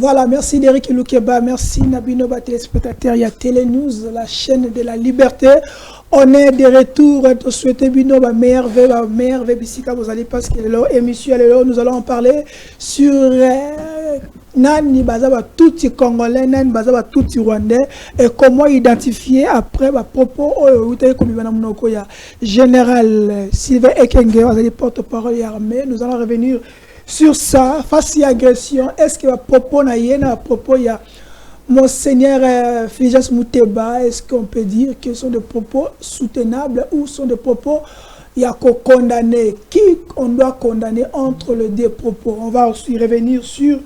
Voilà, merci Derek Loukeba, merci Nabino, téléspectateurs, il y a Télénews, la chaîne de la liberté. On est de retour, te souhaiter Bino, meilleur vœu, Bissika, vous allez parce que l'émission, nous allons en parler sur Nani Bazaba, tout Congolais, Nani Bazaba, tout Rwandais, et comment identifier après propos, comme général Sylvain Ekenge, vous allez porte-parole et armée, nous allons revenir sur ça, face à agression. Est-ce que propos na propos il y a Monseigneur Filias Mouteba, est-ce qu'on peut dire que ce sont des propos soutenables ou sont des propos il y a qu'on condamner? Qui on doit condamner entre les deux propos? On va aussi revenir sur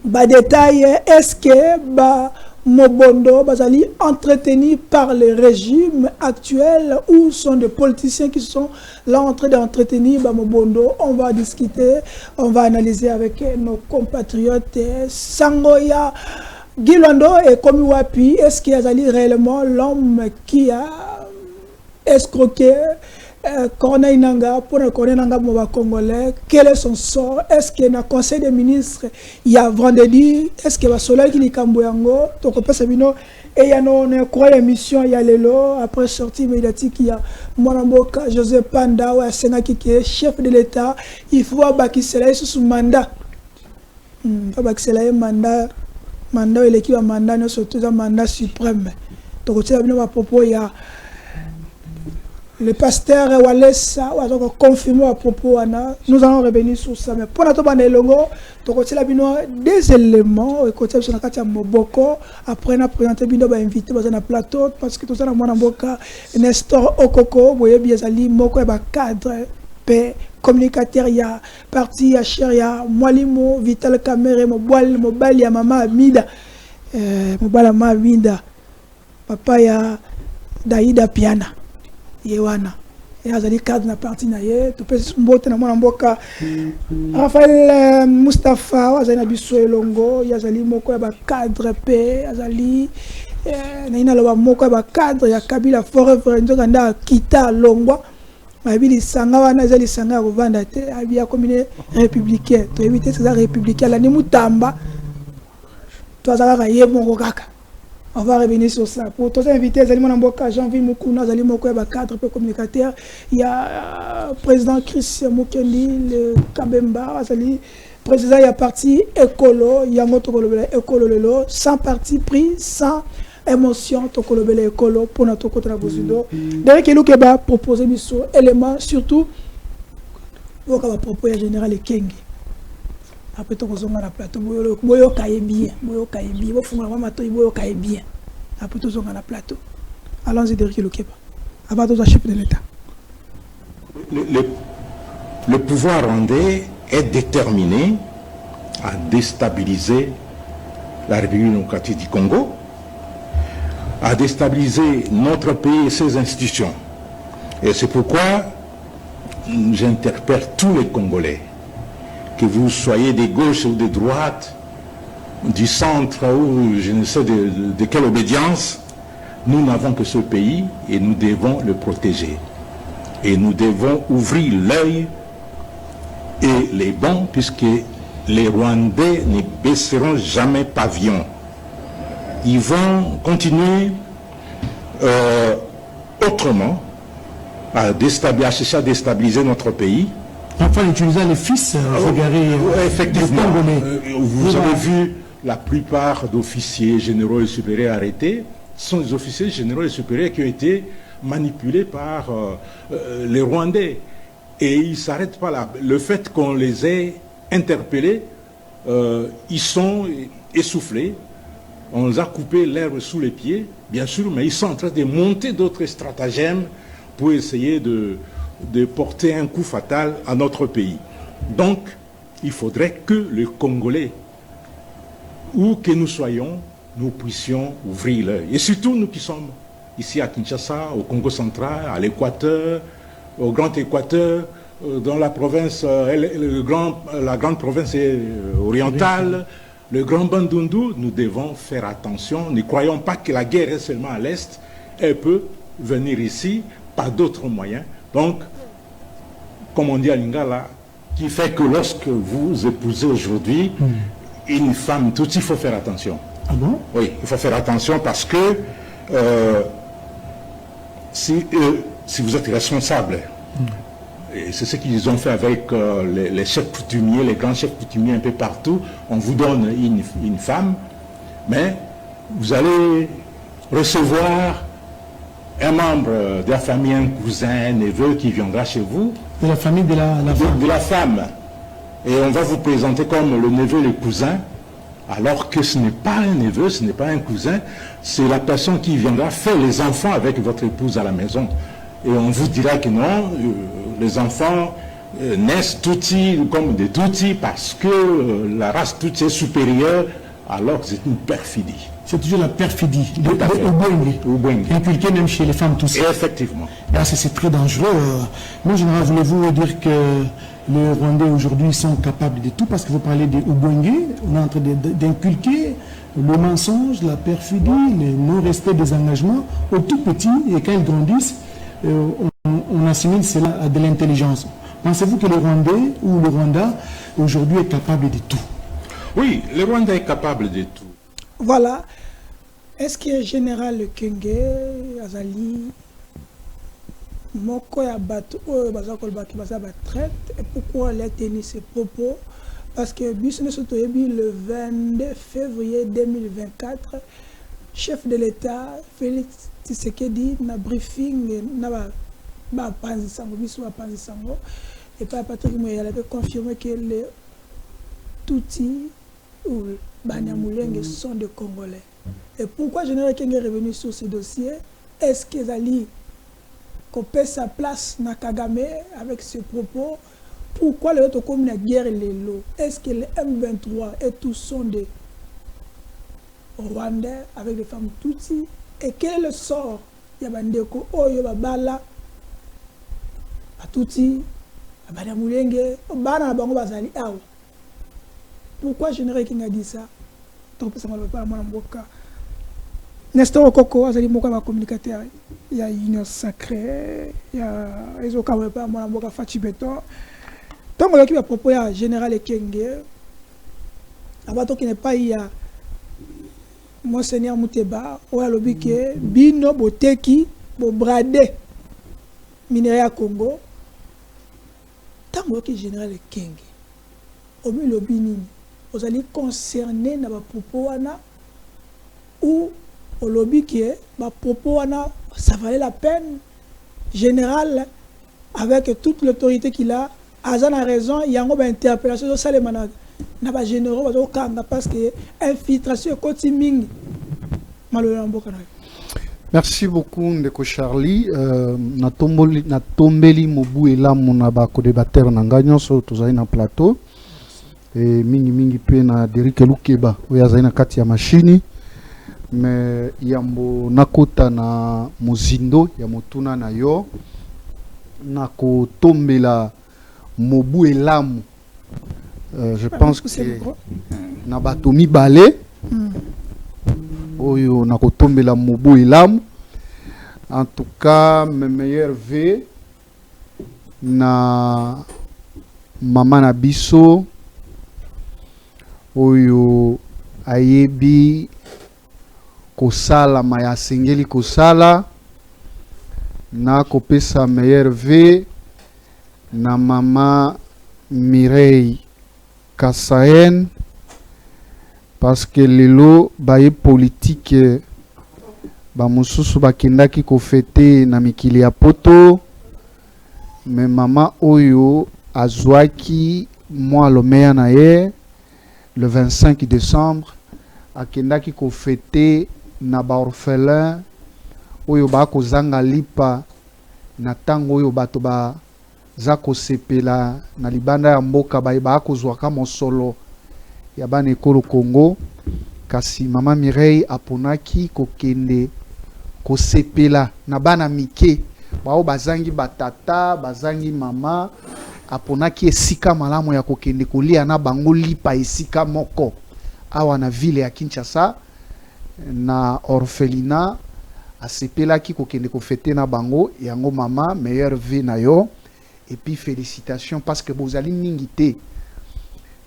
détail. Est-ce que Mobondo Bazali entretenu par le régime actuel ou sont des politiciens qui sont là en train d'entretenir Mobondo? On va discuter, on va analyser avec nos compatriotes. Sangoya Gilondo et Komiwapi, est-ce qu'il y a réellement l'homme qui a escroqué Corneille Nanga pour le Corneille Nanga Mova Congolais? Quel est son sort? Est-ce qu'il y a un conseil des ministres il y a vendredi? Est-ce qu'il y a un soleil qui est Kamboyango? Donc on peut savoir et il y a une croix émission il y a lelo après sortie médiatique il y a Mwanamboka Joseph Panda ou Senga qui est chef de l'État. Il faut bakisela sous mandat. Faut bakisela mandat et l'équipe mandat nous surtout un mandat suprême. Donc on sait bien à propos il y a le pasteur Walesa a confirmé à propos, nous allons revenir sur ça. Mais pour notre bande longo, des éléments, écoutez, sur la carte Moboko, après on a présenté Bino invité dans un plateau, parce que tout ça, on a Mboka, Nestor Okoko, vous voyez bien, Zali, Moko, cadre, paix, communicateur, il y a parti, il y a cher, il y a Mwalimo, Vital Kamere, Mobile, il y a Maman Amida, Mobile Amida, Papa, il y a Daïda Piana. Yewana et azali cadre na parti na ye to pesi mbote na mwana mboka Raphaël Mustafa azali na biso elongo yazali moko ya ba cadre pe azali na ina loba moko ya ba cadre ya Kabila forever ndoka nda kita longwa mabili sanga wana azali sanga ko vanda te abia commune républicain to éviter ces républicains la ni mutamba to azala ye moko kaka. On va revenir sur ça. Pour tous les invités, Jean-Ville Moukouna, cadre communicateur. Il y a président Chris Moukendi, le Kabemba, le président il y a parti écolo, il y a écolo, sans parti pris, sans émotion, tokolobele écolo pour notre côté de la Bouzido. Derek Elukeba proposer des éléments, surtout, vous avez proposé général Kengi. Après tout on a la plateau boyo kaye bien bo fuma mama to boyo kaye bien après tout on a la plateau allons-y Derek Lokeba avant tout chef de l'État. Le pouvoir rwandais est déterminé à déstabiliser la République démocratique du Congo, à déstabiliser notre pays et ses institutions, et c'est pourquoi j'interpelle tous les Congolais, que vous soyez de gauche ou de droite, du centre ou je ne sais de quelle obédience, nous n'avons que ce pays et nous devons le protéger. Et nous devons ouvrir l'œil et les bons, puisque les Rwandais ne baisseront jamais pavillon. Ils vont continuer autrement à chercher à déstabiliser notre pays. Enfin, utilisant les fils, effectivement, vous avez vu la plupart d'officiers généraux et supérieurs arrêtés sont des officiers généraux et supérieurs qui ont été manipulés par les Rwandais. Et ils ne s'arrêtent pas là. Le fait qu'on les ait interpellés, ils sont essoufflés. On les a coupé l'herbe sous les pieds, bien sûr, mais ils sont en train de monter d'autres stratagèmes pour essayer de porter un coup fatal à notre pays. Donc, il faudrait que les Congolais, où que nous soyons, nous puissions ouvrir l'œil. Et surtout, nous qui sommes ici à Kinshasa, au Congo central, à l'Équateur, au Grand Équateur, dans la province, la grande province orientale, le Grand Bandundu, nous devons faire attention. Ne croyons pas que la guerre est seulement à l'Est. Elle peut venir ici par d'autres moyens. Donc, comme on dit à Lingala, qui fait que lorsque vous épousez aujourd'hui une femme, tout il faut faire attention. Ah bon? Oui, il faut faire attention parce que si vous êtes responsable, et c'est ce qu'ils ont fait avec les chefs coutumiers, les grands chefs coutumiers un peu partout, on vous donne une femme, mais vous allez recevoir un membre de la famille, un cousin, un neveu qui viendra chez vous. De la famille de la femme. De la femme. Et on va vous présenter comme le neveu, le cousin, alors que ce n'est pas un neveu, ce n'est pas un cousin, c'est la personne qui viendra faire les enfants avec votre épouse à la maison. Et on vous dira que non, les enfants naissent toutis comme des toutis parce que la race touti est supérieure, alors que c'est une perfidie. C'est toujours la perfidie, Ubwenge. inculquée même chez les femmes tous. Et effectivement. Là, c'est très dangereux. Moi, général, voulez-vous dire que les Rwandais aujourd'hui sont capables de tout, parce que vous parlez de Ubwenge, on est en train d'inculquer le mensonge, la perfidie, le non-respect des engagements aux tout petits, et quand ils grandissent, on assimile cela à de l'intelligence. Pensez-vous que le Rwandais ou le Rwanda aujourd'hui est capable de tout? Oui, le Rwanda est capable de tout. Voilà. Est-ce que général Kenge Azali moko ya bato oyo bazakolba ki baza ba traite, et pourquoi elle a tenu ses propos? Parce que biso so toyebi le 22 février 2024, chef de l'État Félix Tshisekedi na briefing na ba panzi sango biso ba panzi sango, et pas Patrick Moyala avait confirmé que les Tutsi ou Banyamulenge sont des Congolais. Et pourquoi Général Kenge est revenu sur ce dossier? Est-ce qu'ils allaient couper sa place na Kagame avec ce propos? Pourquoi les autres comme la guerre et les lots? Est-ce que les M23 et tous sont des Rwandais avec des femmes Tutsi? Et quel est le sort? Il y a Bandeko, Oyo, Babala, Tutsi, Banyamulenge, Bana Bango Bazali Awa. Pourquoi Général Kenge a dit ça? Nestor Okoko, Azali Moka ma communicateur, il y a Union Sacrée, il y a Ezoka Wepa, Mwana Moka Fachi Beton. Donc, on a propos à Général Kenge, abato qui n'est pas il y a Monseigneur Mouteba, ou à l'obike, Bino Boteki, Bobrade, Mineria Congo. Tant que Général Kenge, au milieu lobby vous allez concerner na ba propos wana ou au lobby qui est ba propos wana ça valait la peine. Général avec toute l'autorité qu'il a, Azan a raison, il y a une interpellation ça les manag na ba généraux ba kanga parce que infiltration continue malheureusement. Merci beaucoup Ndeko Charlie. Na tombeli mobu elamu na ba co-débatteur na nganyoso tozali na plateau. Et mingi pe na Derrick Lukeba oyo azali na kati ya machini, mais yambo nakota na mozindo ya motuna na yo na kotombela mobu elamu. Je pense que na bato mibale oyo na kotombela mobu elamu. En tout cas, mes meilleurs vœux na mama na biso oyo ayebi kosala maya sengeli kosala, na kopesa meilleur vœux na mama Mireille Kassaen, parce que lelo baye politique ba mususu bakendaki ko fêter na mikili ya poto, mais mama oyo azwaki moi lomeya na ye le 25 décembre akendaki ko fêter na ba orphelin oyo ba ko zanga lipa na tango oyo bato ba za ko sepela na libanda ya mboka ba ko zwaka mosolo ya bana ekolo Congo. Kasi mama Mireille aponaki ko kende ko sepela na bana mike bao bazangi batata bazangi mama, aponaki esika malamu ya kokende kolia na bango lipa esika moko awa na ville ya Kinshasa na orphelinat, asepelaki kokende ko fêter na bango yango. Mama meilleure vie na yo, et puis félicitations parce que bozali mingi te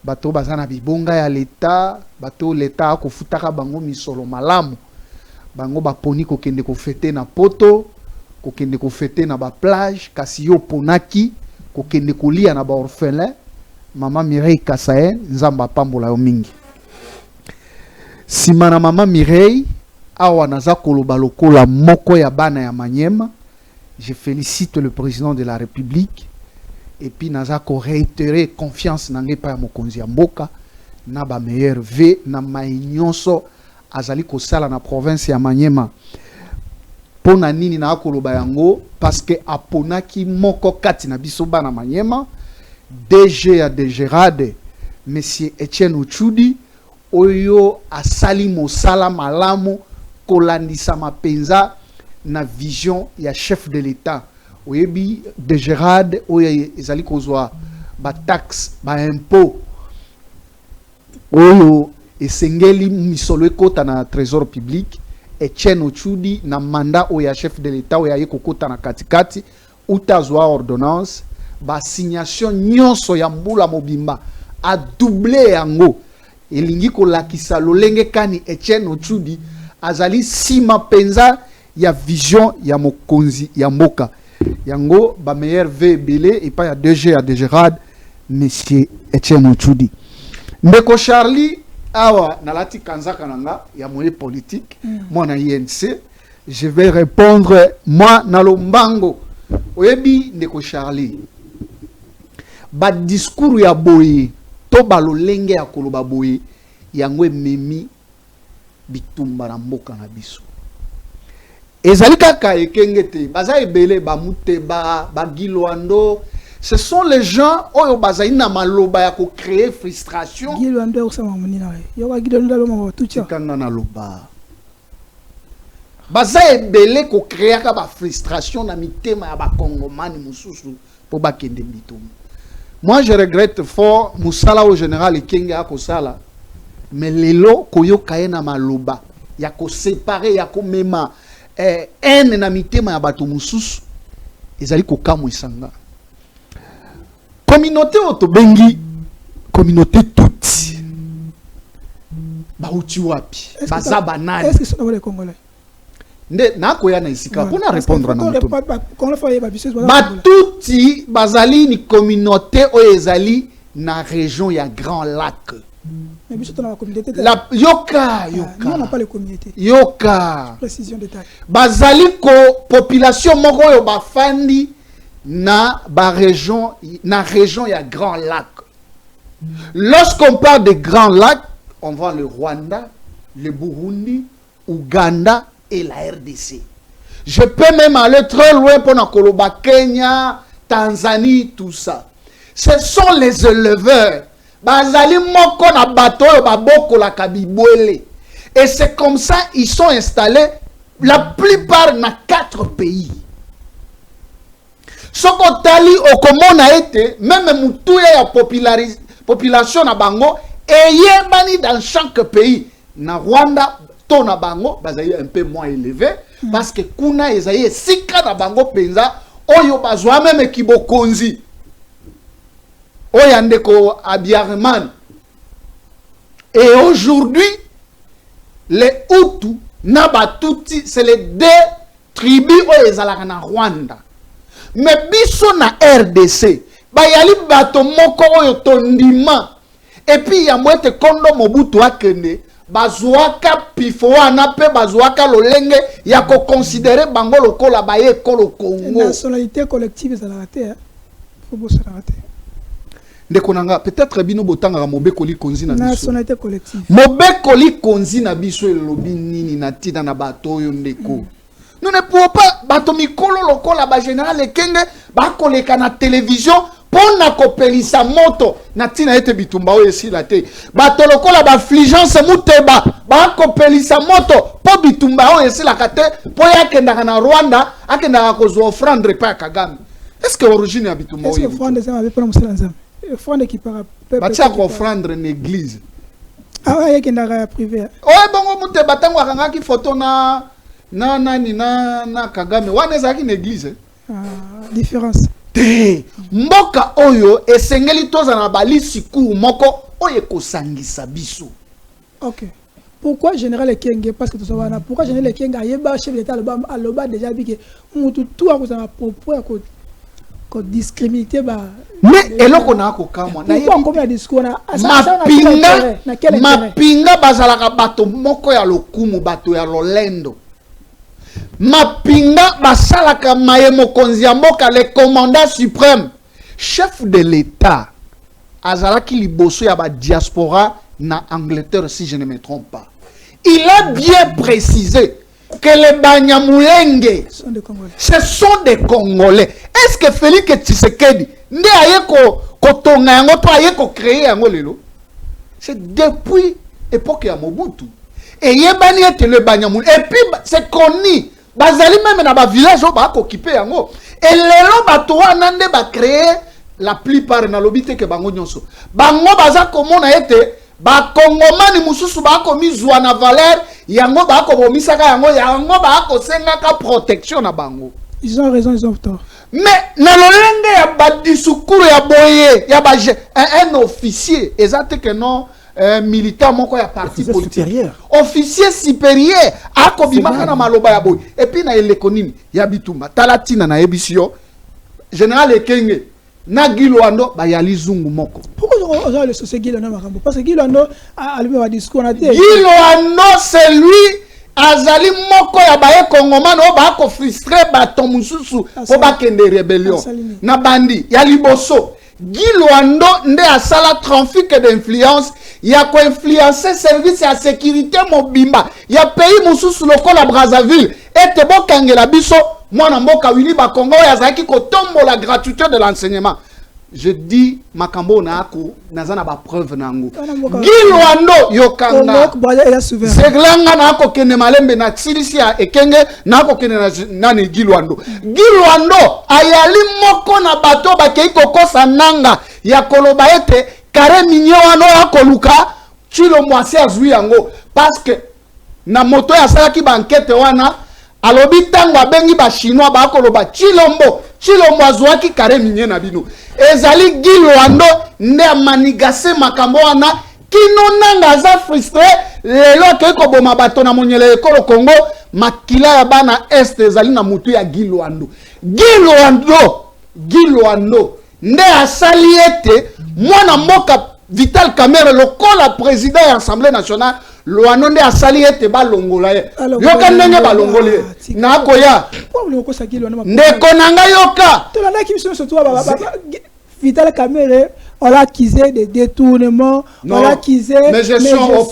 bato bazana bibonga ya l'État, bato l'État akofutaka bango misolo malamu. Bango baponi kokende kofete na poto, kokende kofete na ba plage, kasi yo ponaki kokende kolia na ba orphelin. Mama Mireille Kassaen nzamba pambola yo mingi. Simana mama Mireille awa naza koloba lokola moko ya bana ya Manyema. Je félicite le président de la République et puis naza ko réitérer confiance nange pa ya mokonzi ya mboka na ba meilleur v na mainyonso azali ko sala na province ya Manyema. Pona nini na koloba yango parce que aponaki moko kati na biso bana Manyema. DG ya DGRAD, Monsieur Etienne Uchudi, oyo asali mosala malamu kolandisa mapenza na vision ya chef de l'État. Oyebi DGRAD oyo ezali kozwa ba taxe, ba impôt oyo esengeli misolo ekota na trésor public. Etienne Uchudi na mandat oyo ya chef de l'État oyo aye kokota na katikati utazwa ordonnance. Ba signation nyonso ya mbula mobimba a doublé yango elingi ko lakisa lolenge kani Etienne Uchudi azali sima penza ya vision ya mokonzi ya mboka yango ba meilleur VBL et pas ya DG ya DGRAD monsieur Etienne Uchudi. Ndeko Charlie awa nalati kanzaka nanga ya moye politique moi na INC je vais répondre moi na lombango oyebi ndeko Charlie ba discours ya boye to balolenge ya koloba boye yango memi bitumba na mboka na biso ezali kaka ekengete baza ebele ba muteba ba gilwando ce sont les gens oyo bazali na maloba ya ko créer frustration gilwando osama munina yo ba gilwando lo mo tucha kanga na loba baza ebele ko créer ka ba frustration na mitema ya ba kongomani mususu po ba kende bitumba. Moi, je regrette fort Moussala au général et Kenga à Kosala. Mais lelo koyo kaena maloba. Yako séparé, yako mema. En namité ma bato mususu. Ezali ko kamo isanga. Communauté otobengi. Communauté toute. Ba uti wapi. Baza banani. Est-ce que ce sont les Congolais? Nde na koya na isika pour répondre na muto Batuti bazali ni communauté o ezali na région ya Grand Lac. Mais biso na communauté la yoka on n'a pas les communautés. Yoka Précision détail. Bazali ko population moko yo bafandi na ba région ya Grand Lac. Lorsqu'on parle de Grand Lac, on voit le Rwanda, le Burundi, Ouganda et la RDC. Je peux même aller très loin pour Nakoloba, Kenya, Tanzanie, tout ça. Ce sont les éleveurs. Bazali moko na bato baboko la kabibwele. Et c'est comme ça ils sont installés la plupart dans 4 pays. Soko tali okomo na été même mutuya ya population na bango et bani dans chaque pays. Na Rwanda na bango bazali un peu moins élevé parce que kuna ezaye sika na bango penza oyo bazwa même kibokonzi oyandeko Abiyaman. Et aujourd'hui les Hutus na Batuti c'est les deux tribus oyo ezalaka na Rwanda. Mais biso na RDC bayali bato moko oyo tondima et puis ya mwete kondo Mobutu akende bazwaka pifoa na pe bazwaka lolenge ya ko considérer bango lokola baye kolo Congo. Nationalité collective ça la raté faut bosser la raté. Ndeko nanga peut-être bino botanga mobekoli konzi na biso. Nationalité collective. Mobekoli konzi na biso elobi nini na tina na bato yo ndeko. Nous ne pouvons pas bato mikolo lokola ba général ekenge ba koleka na télévision pona kopelisa moto na tina ete bitumba oyo esila te bato lokola ba affligence muteba ba kopelisa moto po bitumba oyo esila kate po yakendaka na Rwanda akendaka kozwa offrande pa Kagame. Est-ce que origine ya bitumba oyo? Est-ce que offrande ça avait pas musala nzambe? Offrande qui par peuple. Batia ko offrande na église. Ah ouais yakendaka privé. Oye bongo muteba tango akangaki photo na Kagame wana ezaki na église. Différence. Te mboka oyo esengeli toza na balisi ku moko oye kosangisa biso. Ok. Pourquoi général Ekenge? Parce que tout ça va. Pourquoi général Ekenge a yeba chef d'État à l'oba déjà dit que tout a cause à propos à discriminité ba. Mais eloko na ko kamwa. Pourquoi combien discours na? Mapinga bazalaka bato moko ya lokumu bato ya lolendo. Mapinga basalaka maye mokonzi ya mboka le commandant suprême, chef de l'État. Azalaki liboso ya ba diaspora na Angleterre si je ne me trompe pas. Il a bien précisé que les Banyamulenge, ce sont des Congolais. Est-ce que Félix Tshisekedi ne a kotonga yango to aye ko créer yango lelo? C'est depuis époque ya Mobutu. Et yebani ete le Banyamulenge. Et puis c'est connu. Bazali même na ba village ba ko occuper yango. Et lelo bato wana nde ba créer la plupart na lobite ke bango nyonso. Bango baza komona ete ba kongomani mususu ba ko mizwa na valeur yango ba ko bomisaka yango ba ko sengaka protection na bango. Ils ont raison, ils ont tort. Mais na lolenge ya ba discours ya boye ya ba un officier exact que non militant moko ya parti politique. Officier supérieur ako bimaka na maloba ya boye. Et puis na elekonini ya bitumba talatina na ebisio général Ekenge na Gilwando ba yali zungu moko. Pourquoi on a le société Gilwando makambo? Parce que Gilwando a allumé un discours na té. Gilwando c'est lui azali moko ya baye kongomano ba ko frustré bato mususu ko ba kende rébellion na bandi ya liboso. Gilwando nde asala trafic d'influence ya ko influencer service ya sécurité mobimba ya pays mususu lokola Brazzaville ete bokangela biso mwana mboka wili ba Congo ya zaki ko tombo la gratuité de l'enseignement. Je dis makambo na ako nazana ba preuve nango. Gilwando yokanga seglanga na ako kene malembe na tsilisi ya Ekenge na ako kene na nani Gilwando. Gilwando ayali moko na bato ba keiko kosa nanga ya koloba ete kare minyo wano ya koluka chilo mwasi azui yango parce que na moto ya salaki ba enquête wana alobi tango abengi ba chinois ba koloba chilombo azwaki kare minye na bino ezali Gilwando nde manigase makambo wana kino nanga za frustré lelo ke ko boma bato na monyele ekolo Congo makila ya bana est ezali na mutu ya Gilwando nde asali ete mwana mboka Vital Kamerhe lokola président ya Assemblée nationale Loano nde asali ete balongola ye yoka ndenge balongole na koya ndeko nanga yoka Vital Kamerhe on l'a accusé de détournement, on l'a accusé de gestion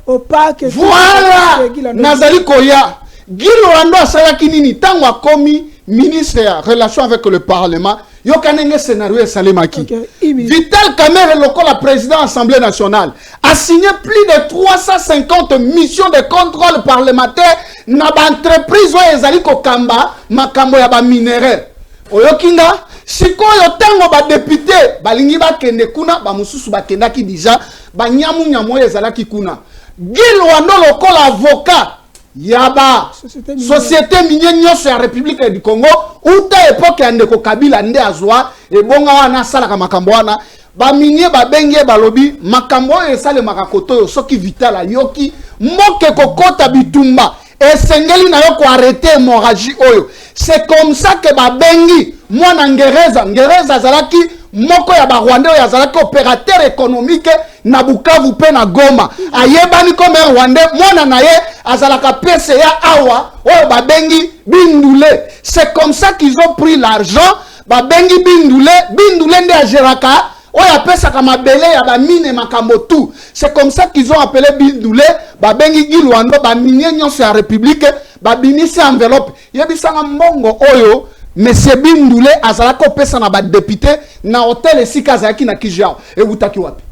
opaque. Voilà nazali koya Gilwando asalaki nini tango akomi ministre ya relation avec le parlement yokanenge scénario et salemaki. Vital Kamerhe lokola président de l'Assemblée nationale a signé plus de 350 missions de contrôle parlementaire na ba entreprise oyo ezali kokamba makambo ya ba minéraux. Oyokinga sikoyo tango ba député balingi bakende kuna ba mususu bakendaki déjà ba nyamu ezalaki kuna. Gilwando lokola avocat yaba société minière nyonso ya République du Congo uta époque ya ndeko Kabila nde azwa ebonga wana salaka makambo wana ba minier ba benge balobi makambo esale makakoto yo soki Vital ayoki moke kokota bitumba esengeli na yo ko arrêter hémorragie oyo. C'est comme ça que ba bengi mwana ngereza zalaki moko ya ba Rwandais ya zalaki opérateur économique na Bukavu pe na Goma ayebani comme Rwandais mwana na ye azalaka PCA awa oyo ba bengi Bindule. C'est comme ça qu'ils ont pris l'argent ba bengi Bindule nde ageraka oyo apesaka mabele ya ba mine makambo tout. C'est comme ça qu'ils ont appelé Bindule ba bengi Gilwando ba minier nyonso ya République ba binisi enveloppe yebisanga mbongo oyo Monsieur Bindule azalaka opesa na ba député na hôtel esika azalaki na Kijao ebutaki wapi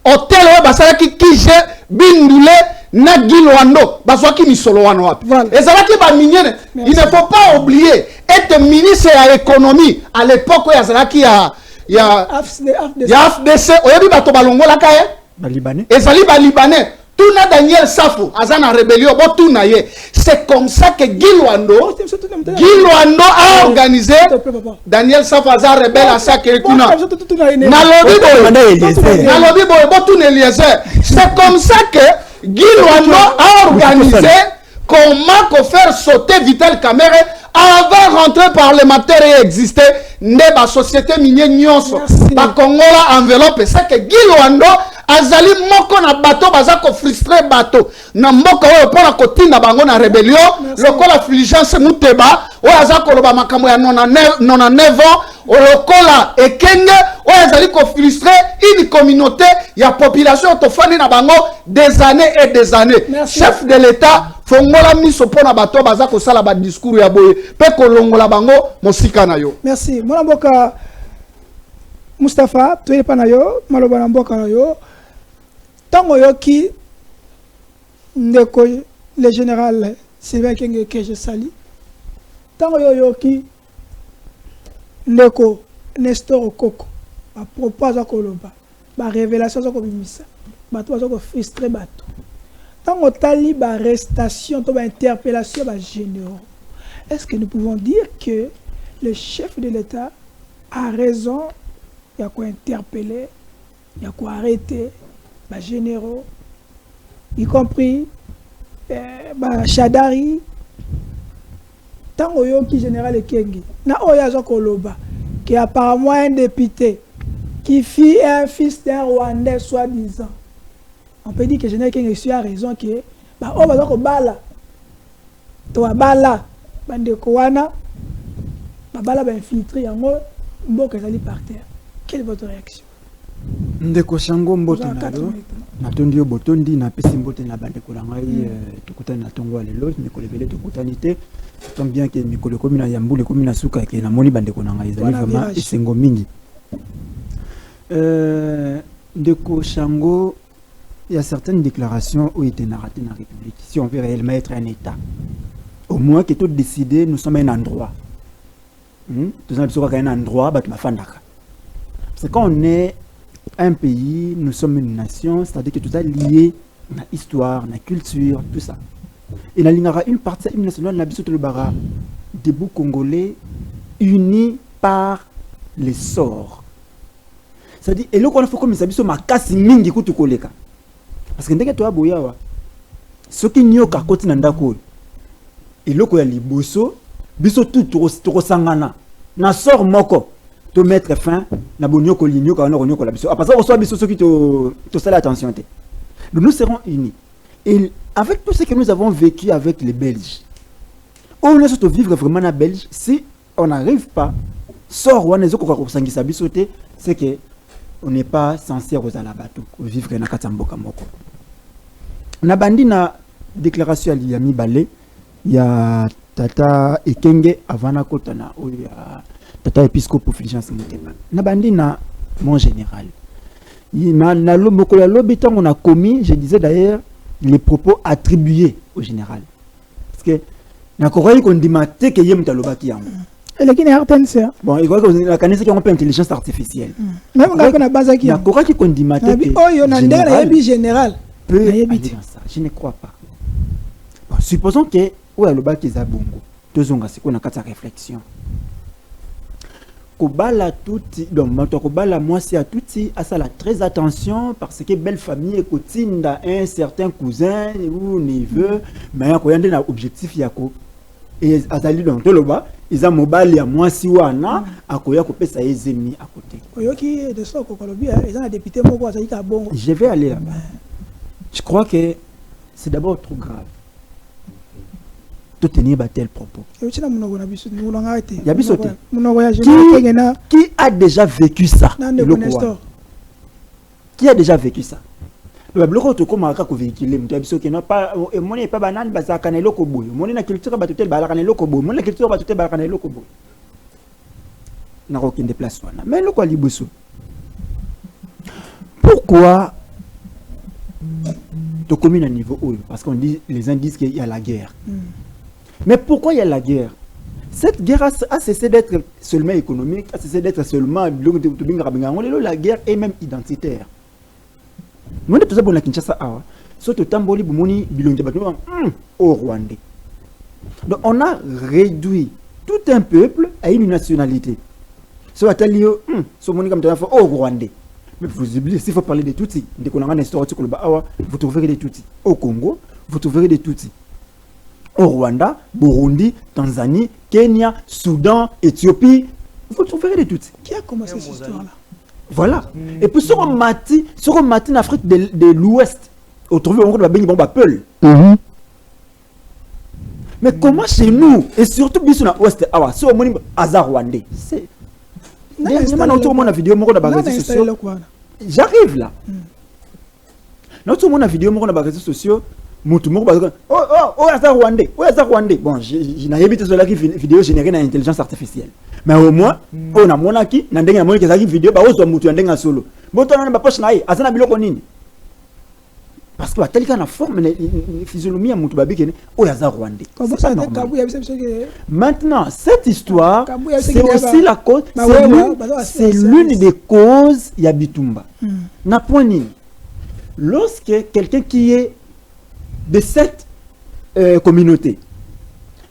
hôtel oyo basalaki Kije Bindule na Gilwando bazwaki misolo wana wapi ezalaki ba miniere. Il ne faut pas oublier être ministre ya économie à l'époque oyo azalaki ya FDC oyebi bato balongolaka ye ba libanais ezali ba libanais Tuna Daniel Safo, Azana Rébellion, c'est comme ça que Guy Luando a organisé Daniel Safo, Azana Rebelle, à ça que Kuna. C'est comme ça que Guy Luando a organisé comment faire sauter Vital Kamerhe avant rentrer parlementaire et exister. La société minière Nyonso, la Congola enveloppe, c'est que Guy Luando azali moko na bateau bazako frustré bateau na mboka oyo pona kotinda bango na rébellion lokola Fulgence Muteba oyo azako loba makambo ya 99 ans lokola Ekenge oyo azali ko frustrer une communauté ya population tofani na bango des années et des années. Chef de l'État fongola miso pona bateau bazako sala ba discours ya boye pe kolongola bango mosika na yo. Merci mona mboka Mustapha tu pa na yo maloba na mboka na yo. Tango yoki ndeko le général Sylvain Kenge que je salue. Tango yoki ndeko Nestor Okoko a propose à Koloba ba révélation za ko bimisa bato bazo ko frustrer bato. Tango tali ba arrestation to ba interpellation ba généraux. Est-ce que nous pouvons dire que le chef de l'État a raison, il y a quoi interpeller, il y a quoi arrêter bah, généraux, y compris bah, Chadari, tant qui général Kengi, na Oyazo Koloba, qui est apparemment un député, qui fit un fils d'un Rwandais soi-disant. On peut dire que général Kengi a raison que bah on va donc bala, toi bala, bande koana, bah bala va infiltrer en haut, bon que ça par terre. Quelle est votre réaction? Ndeko Shango mbote nalo natondi yo botondi na pesi mbote na bandeko na ngai tukutana na tongo lelo mikolo ebele tukutani te tant bien que mikolo komi na yambule komi na suka ke na moni bandeko na ngai ezali vraiment esengo mingi. Ndeko Shango, il y a certaines déclarations où il était narraté dans la République. Si on veut réellement être un État, au moins que tout décider, nous sommes un endroit. Tout ça, c'est un endroit, c'est quand on est un pays, nous sommes une nation, c'est-à-dire que tout ça est lié à l'histoire, à la culture, tout ça. Et il y aura une partie nationale de le bara debout congolais unis par les sorts. C'est-à-dire, et là, on a fait comme ça, il y a kasi mingi kutu koleka. Parce que ndenge to aboyawa, ce qui n'y a qu'à côté n'andako, et là, il y a liboso, biso tout trop sangana, na sort moko. De mettre fin na bonio ko linyo ka na bonio ko la biso après ça on soit biso ceux qui te sala attention. Nous serons unis et avec tout ce que nous avons vécu avec les Belges on est surtout vivre vraiment na Belge si on n'arrive pas sort wana ezoko ko sangisa biso te c'est que on n'est pas censé aux alabato vivre na katamboka moko na bandi na déclaration ya mibale ya tata Ekenge avana kotana o ya tata épiscope Fulgence Muteba na bandi na mon général na loboko la lobi tant on a commis je disais d'ailleurs les propos attribués au général parce que na korai qu'on dimate que yem talobaki yango elle qui n'est RTNC bon il croit que la connaissance qu'on peut intelligence artificielle même quand on a basaki na korai qu'on dimate que oh yo na ndela général peut aller dans ça je ne crois pas bon, supposons que ou alobaki za bongo tozonga c'est qu'on a quatre réflexion Kobala touti donc maintenant Kobala moi c'est à touti à ça la très attention parce que belle famille kotinda un certain cousin ou neveu mais yako yande na objectif yako et azali donc toloba ils a mobile ya moi si wana akoya kopesa ezemi à côté oyoki de ça ko kolobi ils ont député moko azali ka bongo je vais aller là-bas je crois que c'est d'abord trop grave tenir tel propos. Qui a déjà vécu ça? Qui a déjà vécu ça? Le bloc to comme aka ko véhiculer mutu biso ke na pas moni pas banane bazaka na eloko boyo moni na culture ba totel balaka na eloko boyo moni na culture ba totel balaka na eloko boyo na ko kende place wana mais loko liboso pourquoi to commune à niveau haut parce qu'on dit les uns disent qu'il y a la guerre. Mais pourquoi il y a la guerre? Cette guerre a cessé d'être seulement économique, a cessé d'être seulement la guerre est même identitaire. Nous tout ça bon la Kinshasa Soto tamboli bumoni bilonge batno au Rwandais. Donc on a réduit tout un peuple à une nationalité. So atalio so moni comme tu au Rwandais. Mais vous oubliez, s'il faut parler de Tutsi, vous trouverez des Tutsis. Au Congo, vous trouverez des Tutsis. Au Rwanda, Burundi, Tanzanie, Kenya, Soudan, Éthiopie, vous trouverez des Tutsis. Qui a commencé cette histoire-là? Voilà. Et puis sur un matin en Afrique de l'Ouest, vous trouvez encore des Peul. Mais comment chez nous, et surtout bien dans l'Ouest, sur le hasard rwandais, c'est... J'arrive là. Notre monde a vidéo sur les réseaux sociaux. Oh, Rwandais. Bon, je n'ai pas de vidéo générée dans l'intelligence artificielle. Mais au moins, on a mon acquis, on a une vidéo, solo. Bon, on a une poche naïe, azana biloko nini. Parce que tel qu'on a forme la physionomie à Moutou qui est Rwandais. Maintenant, cette histoire, c'est aussi la cause, c'est l'une des causes de Bitumba. Na point nini. Lorsque quelqu'un qui est de cette communauté,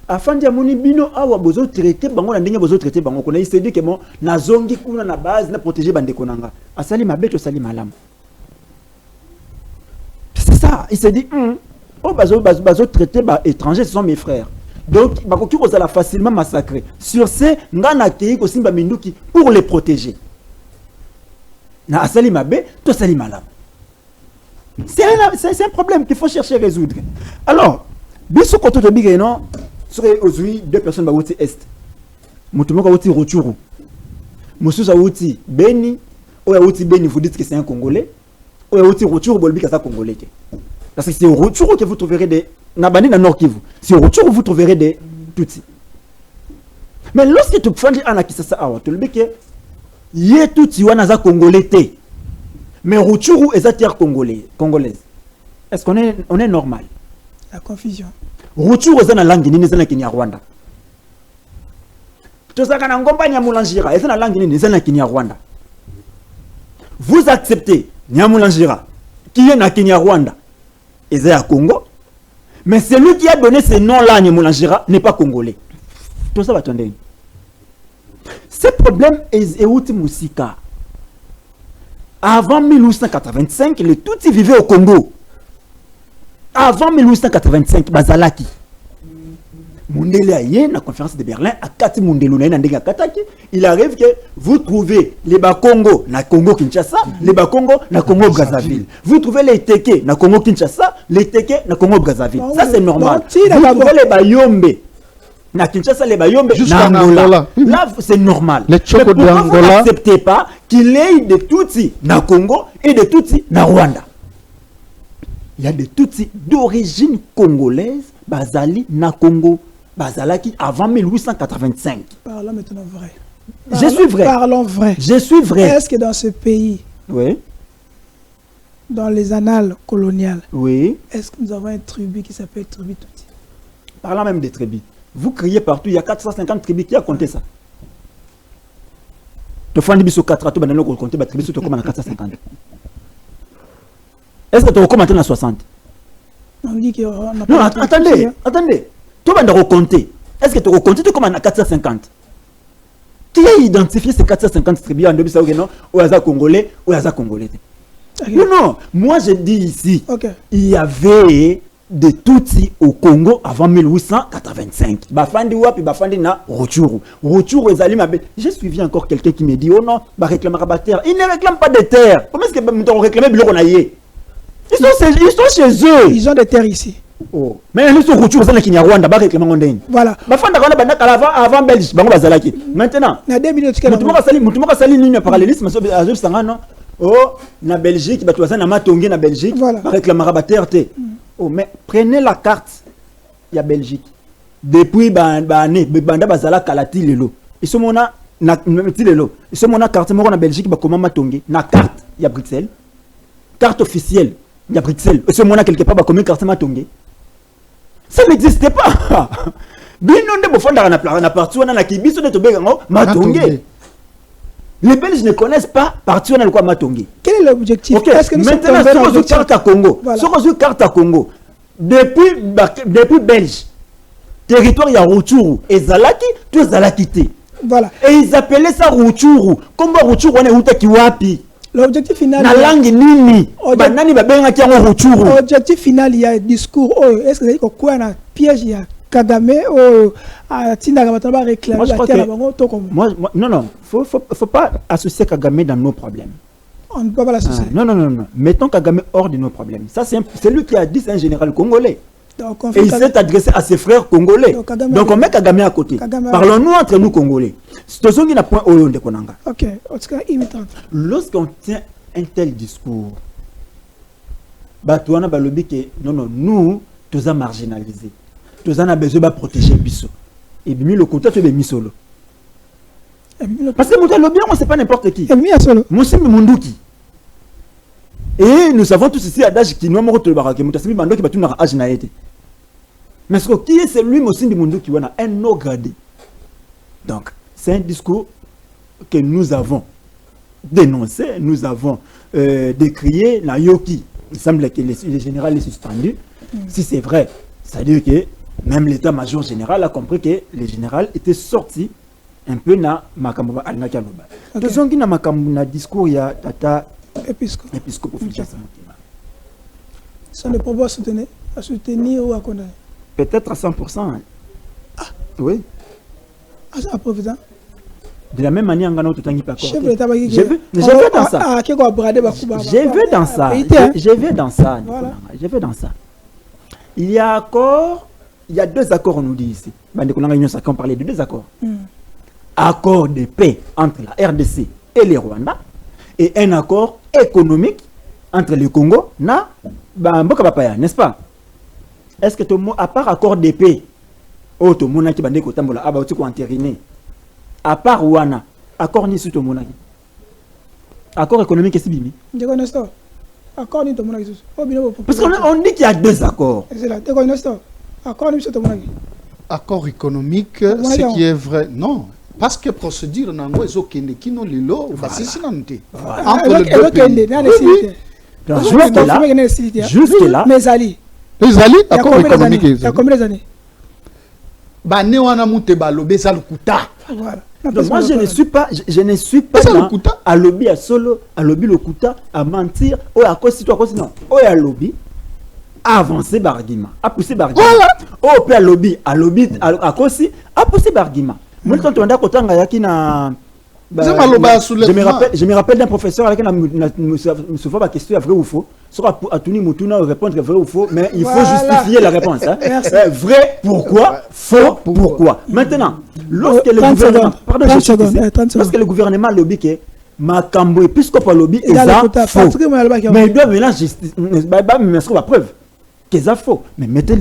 afin de moni bino awa bozo traiter bango na ndenge bozo traiter bango kona il s'est dit que bon na zongi kuna na base na protéger bande konanga asali mabeto sali malam. C'est ça, il s'est dit oh bazo traiter ba étrangers, ce sont mes frères. Donc bakoki kozala facilement massacré. Sur ce ngana kei ko simba minduki pour les protéger. Na asali mabe to sali malam. C'est un problème qu'il faut chercher à résoudre. Alors, biso koto to bige non serait aujourd'hui deux personnes bawoti est. Mutumoko woti Rutshuru. Mususa woti Beni, oya woti Beni vous dites que c'est un Congolais. Oya woti Rutshuru bolbi ka ça Congolais. Parce que c'est au Rutshuru que vous trouverez des Nabani na Nord Kivu. C'est au Rutshuru vous trouverez des Tutsis. Mais lorsque tu prends anaki ça awa, tu le bike yé Tutsi wana za Congolais té. Mais Rutshuru est à terre congolaise. Est-ce qu'on est normal? La confusion. Rutshuru est dans la langue nini zana Kenya Rwanda. Tosaka na ngomba Nyamulangira est dans la langue nini zana Kenya Rwanda. Vous acceptez Nyamulangira qui est na Kenya Rwanda et à Congo, mais celui qui a donné ce nom-là Nyamulangira n'est pas congolais. Tout ça va tomber. Ce problème est outil musika. Avant 1885, les Tutsis vivaient au Congo. Avant 1885, Bazalaki. Mundele aye na conférence de Berlin à Kati Mundelu na ndenge Kataki, il arrive que vous trouvez les Bakongo na Congo Kinshasa, les Bakongo na Congo Brazzaville. Vous trouvez les Teke na Congo Kinshasa, les Teke na Congo Brazzaville. Ça c'est normal. Vous trouvez les Bayombe na Kinshasa, les Bayombe na Angola. Là c'est normal. Les Tchoko de Angola. Vous n'acceptez pas qu'il y ait des Tutsis na Congo et des Tutsis na Rwanda. Il y a des Tutsis d'origine congolaise, Bazali na Congo. Bazalaki avant 1885. Parlons maintenant vrai. Je suis vrai. Parlons vrai. Je suis vrai. Est-ce que dans ce pays, oui, dans les annales coloniales, oui, est-ce que nous avons une tribu qui s'appelle tribu Tutsi? Parlant même des tribus. Vous criez partout, il y a 450 tribus. Qui a compté ça? Tu fais un biso 4 tu vas compter la tribu, tu commences à 450. Est-ce que tu recommences à 60? On dit que non, attendez, attendez. Tu vas compter. Est-ce que tu recomptes? Tu commences à 450. Qui a identifié ces 450 tribus en 2000 non? Ou à Congolais, ou à Congolais. Okay. Non, non. Moi, je dis ici, il y avait des Tutsis au Congo avant 1885. Bafandi wapi, Bafandi na Rutshuru. Rutshuru ezali mabe. J'ai suivi encore quelqu'un qui me dit, oh non, bah réclame la terre. Il ne réclame pas de terre. Comment est-ce que tu réclames le qu'on a yé? Ils sont chez eux. Ils ont des terres ici. Oh. Mais ils sont Rutshuru dans le Rwanda, bah réclame ngondeni. Voilà. Bafanda kana banda avant Belgique, bango bazalaki. Maintenant, na 2 minutes que mutumaka sali ligne parallélisme azul sangano. Oh, na Belgique, bah tu vas na matongi na Belgique, bah réclame la terre té. Oh, mais prenez la carte. Il y a Belgique. Depuis banda bazala kalati lelo. Ils sont mona na lelo. Ils sont mona carte moko na Belgique ba comment matongi. Na carte, il y a Bruxelles. Carte officielle, il y a Bruxelles. Ils sont mona quelque part ba comment carte matongi. Ça n'existait pas. Bino nde bofanda na partout na kibiso de tobenga matongi. Les Belges ne connaissent pas partir dans le Matongi. Quel est l'objectif? Okay. Maintenant, si on carte à Congo, si on carte à Congo, depuis Belge, territoire il y a Rutshuru et Zalaki, tout Zalaki té. Voilà. Et ils appelaient ça Rutshuru. Comme Rutshuru on est où kiwapi. L'objectif final. Na langue nini. Banani ba benga kiango Rutshuru. L'objectif final il y a discours. Oh, est-ce que c'est quoi un piège il y a Kagame oh Tina Gabataba réclamer la terre moi non, faut pas associer Kagame dans nos problèmes. On ne peut pas l'associer. Non. Mettons Kagame hors de nos problèmes. Ça c'est lui qui a dit c'est un général congolais. Donc, et il s'est adressé à ses frères congolais. Donc on met Kagame à côté. Parlons-nous entre nous congolais. C'est ce qui n'a point au de Konanga. OK, lorsqu'on tient un tel discours, Batouana balobi que non, nous tous a marginalisés. Tous a besoin de protéger Bisso. Et bien le côté de Misolo. Parce que mon lobby, c'est pas n'importe qui. Moussim Munduki. Et nous savons tous ici à Daj qui nous avons retrouvé Baraki Moutassimi Mando qui va tout dans l'âge naïté. Mais ce qui est celui Moussim Munduki, on a un eau gradé. Donc, c'est un discours que nous avons dénoncé, nous avons décrié Nayoki. Il semble que le général est suspendu. Si c'est vrai, c'est-à-dire que même l'état-major général a compris que le général était sorti un peu na makambo alingaki aloba. Tozongi na makambo na discours ya tata épiscope officiel. Ça ne peut pas soutenir ou à condamner. Peut-être à 100%. Ah. Oui. À président. De la même manière, on a tout pas chef de l'État. Je vais dans ça. Je vais dans ça. Il y a deux accords, on nous dit ici. On parlait de deux accords. Accord de paix entre la RDC et le Rwanda et un accord économique entre le Congo et Mboka Bapaya, n'est-ce pas? Est-ce que à part accord de paix, à part Wana, accord ni sur monaki. Accord économique est bimi. Je connais ça. Accord ni monaki. Parce qu'on dit qu'il y a deux accords. C'est là, tu connais ça. Accord ni sur monaki. Accord économique, ce qui est vrai, non. Parce que procédure nango ezokende kino lilo basisi nanté. Entre les deux pays. Jusque là. Mais Ali. Les Ali, accord économique. Il y a combien d'années? Bane wana mute balobe za lukuta. Voilà. Donc moi je ne suis pas à lobby à solo, à lobby le kuta, à mentir, ou à cause non, ou à lobby à avancer barguima, à pousser barguima. Voilà. Ou à lobby à cause à pousser barguima. Moi quand on a kotanga yaki na je me rappelle d'un professeur avec me fois ma question vrai ou faux. Soit à Tuni Mutuna répondre vrai ou faux, mais il faut justifier la réponse. Hein. Vrai, pourquoi? Faux, pourquoi? Maintenant, lorsque le gouvernement, lorsque le gouvernement lobby que Makambo épiscope lobby est faux, mais il doit maintenant mettre la preuve que c'est faux. Mais mettez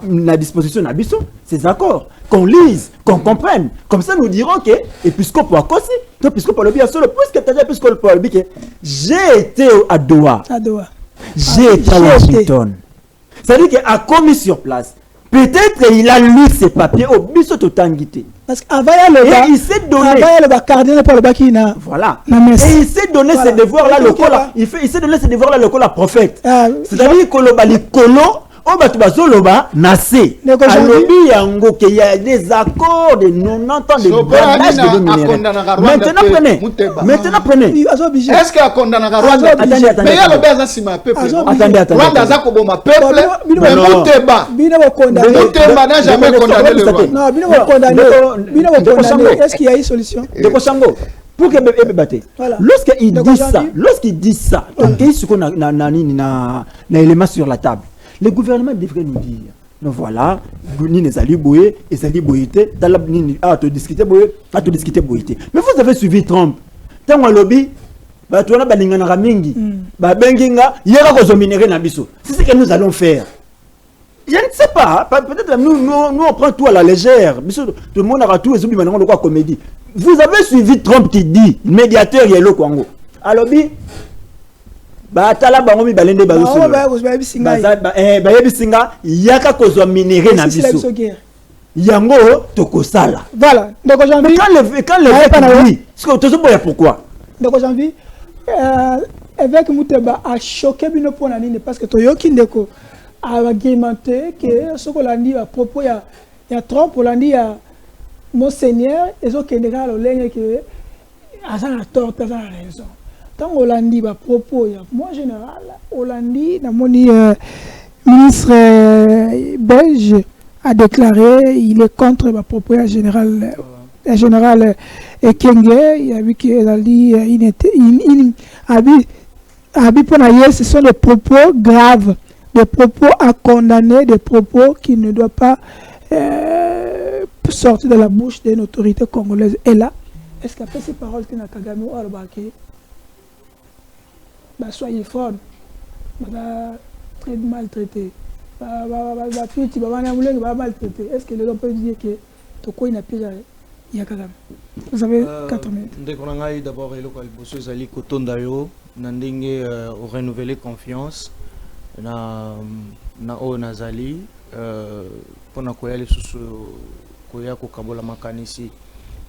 la disposition à Bissot, ces accords, qu'on lise, qu'on comprenne. Comme ça, nous dirons que épiscope a cossi, épiscope lobby a solo, puisque tu as dit épiscope lobby que j'ai été à Doha. J'ai été à Washington. C'est-à-dire qu'il a commis sur place. Peut-être qu'il a lu ses papiers au Bissot Totangité. Parce qu'avant il s'est donné. Voilà. Et il s'est donné ses devoirs-là, le col. Il s'est donné ses devoirs-là, le col à prophète. C'est-à-dire que le colo. Nassé. Il y a des accords de 90 ans de blindage de minerais. Maintenant prenez. Est-ce qu'il y a condamné à Rwanda? Mais il y a le bas à peuple. Attendez. Rwanda a comme peuple. Mais Mouteba n'a jamais condamné le Rwanda. Non, est-ce qu'il y a une solution? Pour que lorsqu'il dit ça, donc il y a un élément sur la table. Le gouvernement devrait nous dire, donc voilà, ni les alliés boyés, les alliés boyétés, à te discuter boyété. Mais vous avez suivi Trump. Tant que lobby, tu as balingana ramingi, benginga, yera ko zominere na biso. C'est ce que nous allons faire. Je ne sais pas, peut-être nous on prend tout à la légère. Tout le monde aura tout et soubi maintenant de quoi comédie. Vous avez suivi Trump qui dit, médiateur yelo Congo. À lobby. Batala bangomi balende bazo yebisinga yaka kozwa minere na biso yango tokosala. Voilà. Donc Mais quand le oui, pourquoi? Donc janvier avec Mouteba a choqué bino pour la ligne parce que Toyoki Ndeko a argumenté que ce qu'on a dit à propos il y a trop pour l'année à Monseigneur et ce qui est légal au ligne que à ça la tort à la raison. Tant Hollandi à propos il y a moi général Hollandi dans mon ministre belge a déclaré il est contre ma propos général Ekenge, il a vu qu'il a dit ce sont des propos graves, des propos à condamner, des propos qui ne doivent pas sortir de la bouche d'une autorité congolaise. Et là, est-ce qu'après ces paroles que Nakagame ou Albaki, soyez fort, très maltraité, maltraité, est-ce que les gens peuvent dire que Toko n'a plus jamais? Vous avez 4 minutes. D'abord, renouveler confiance na Nazali pour na koya lisusu koya ko kabola makanisi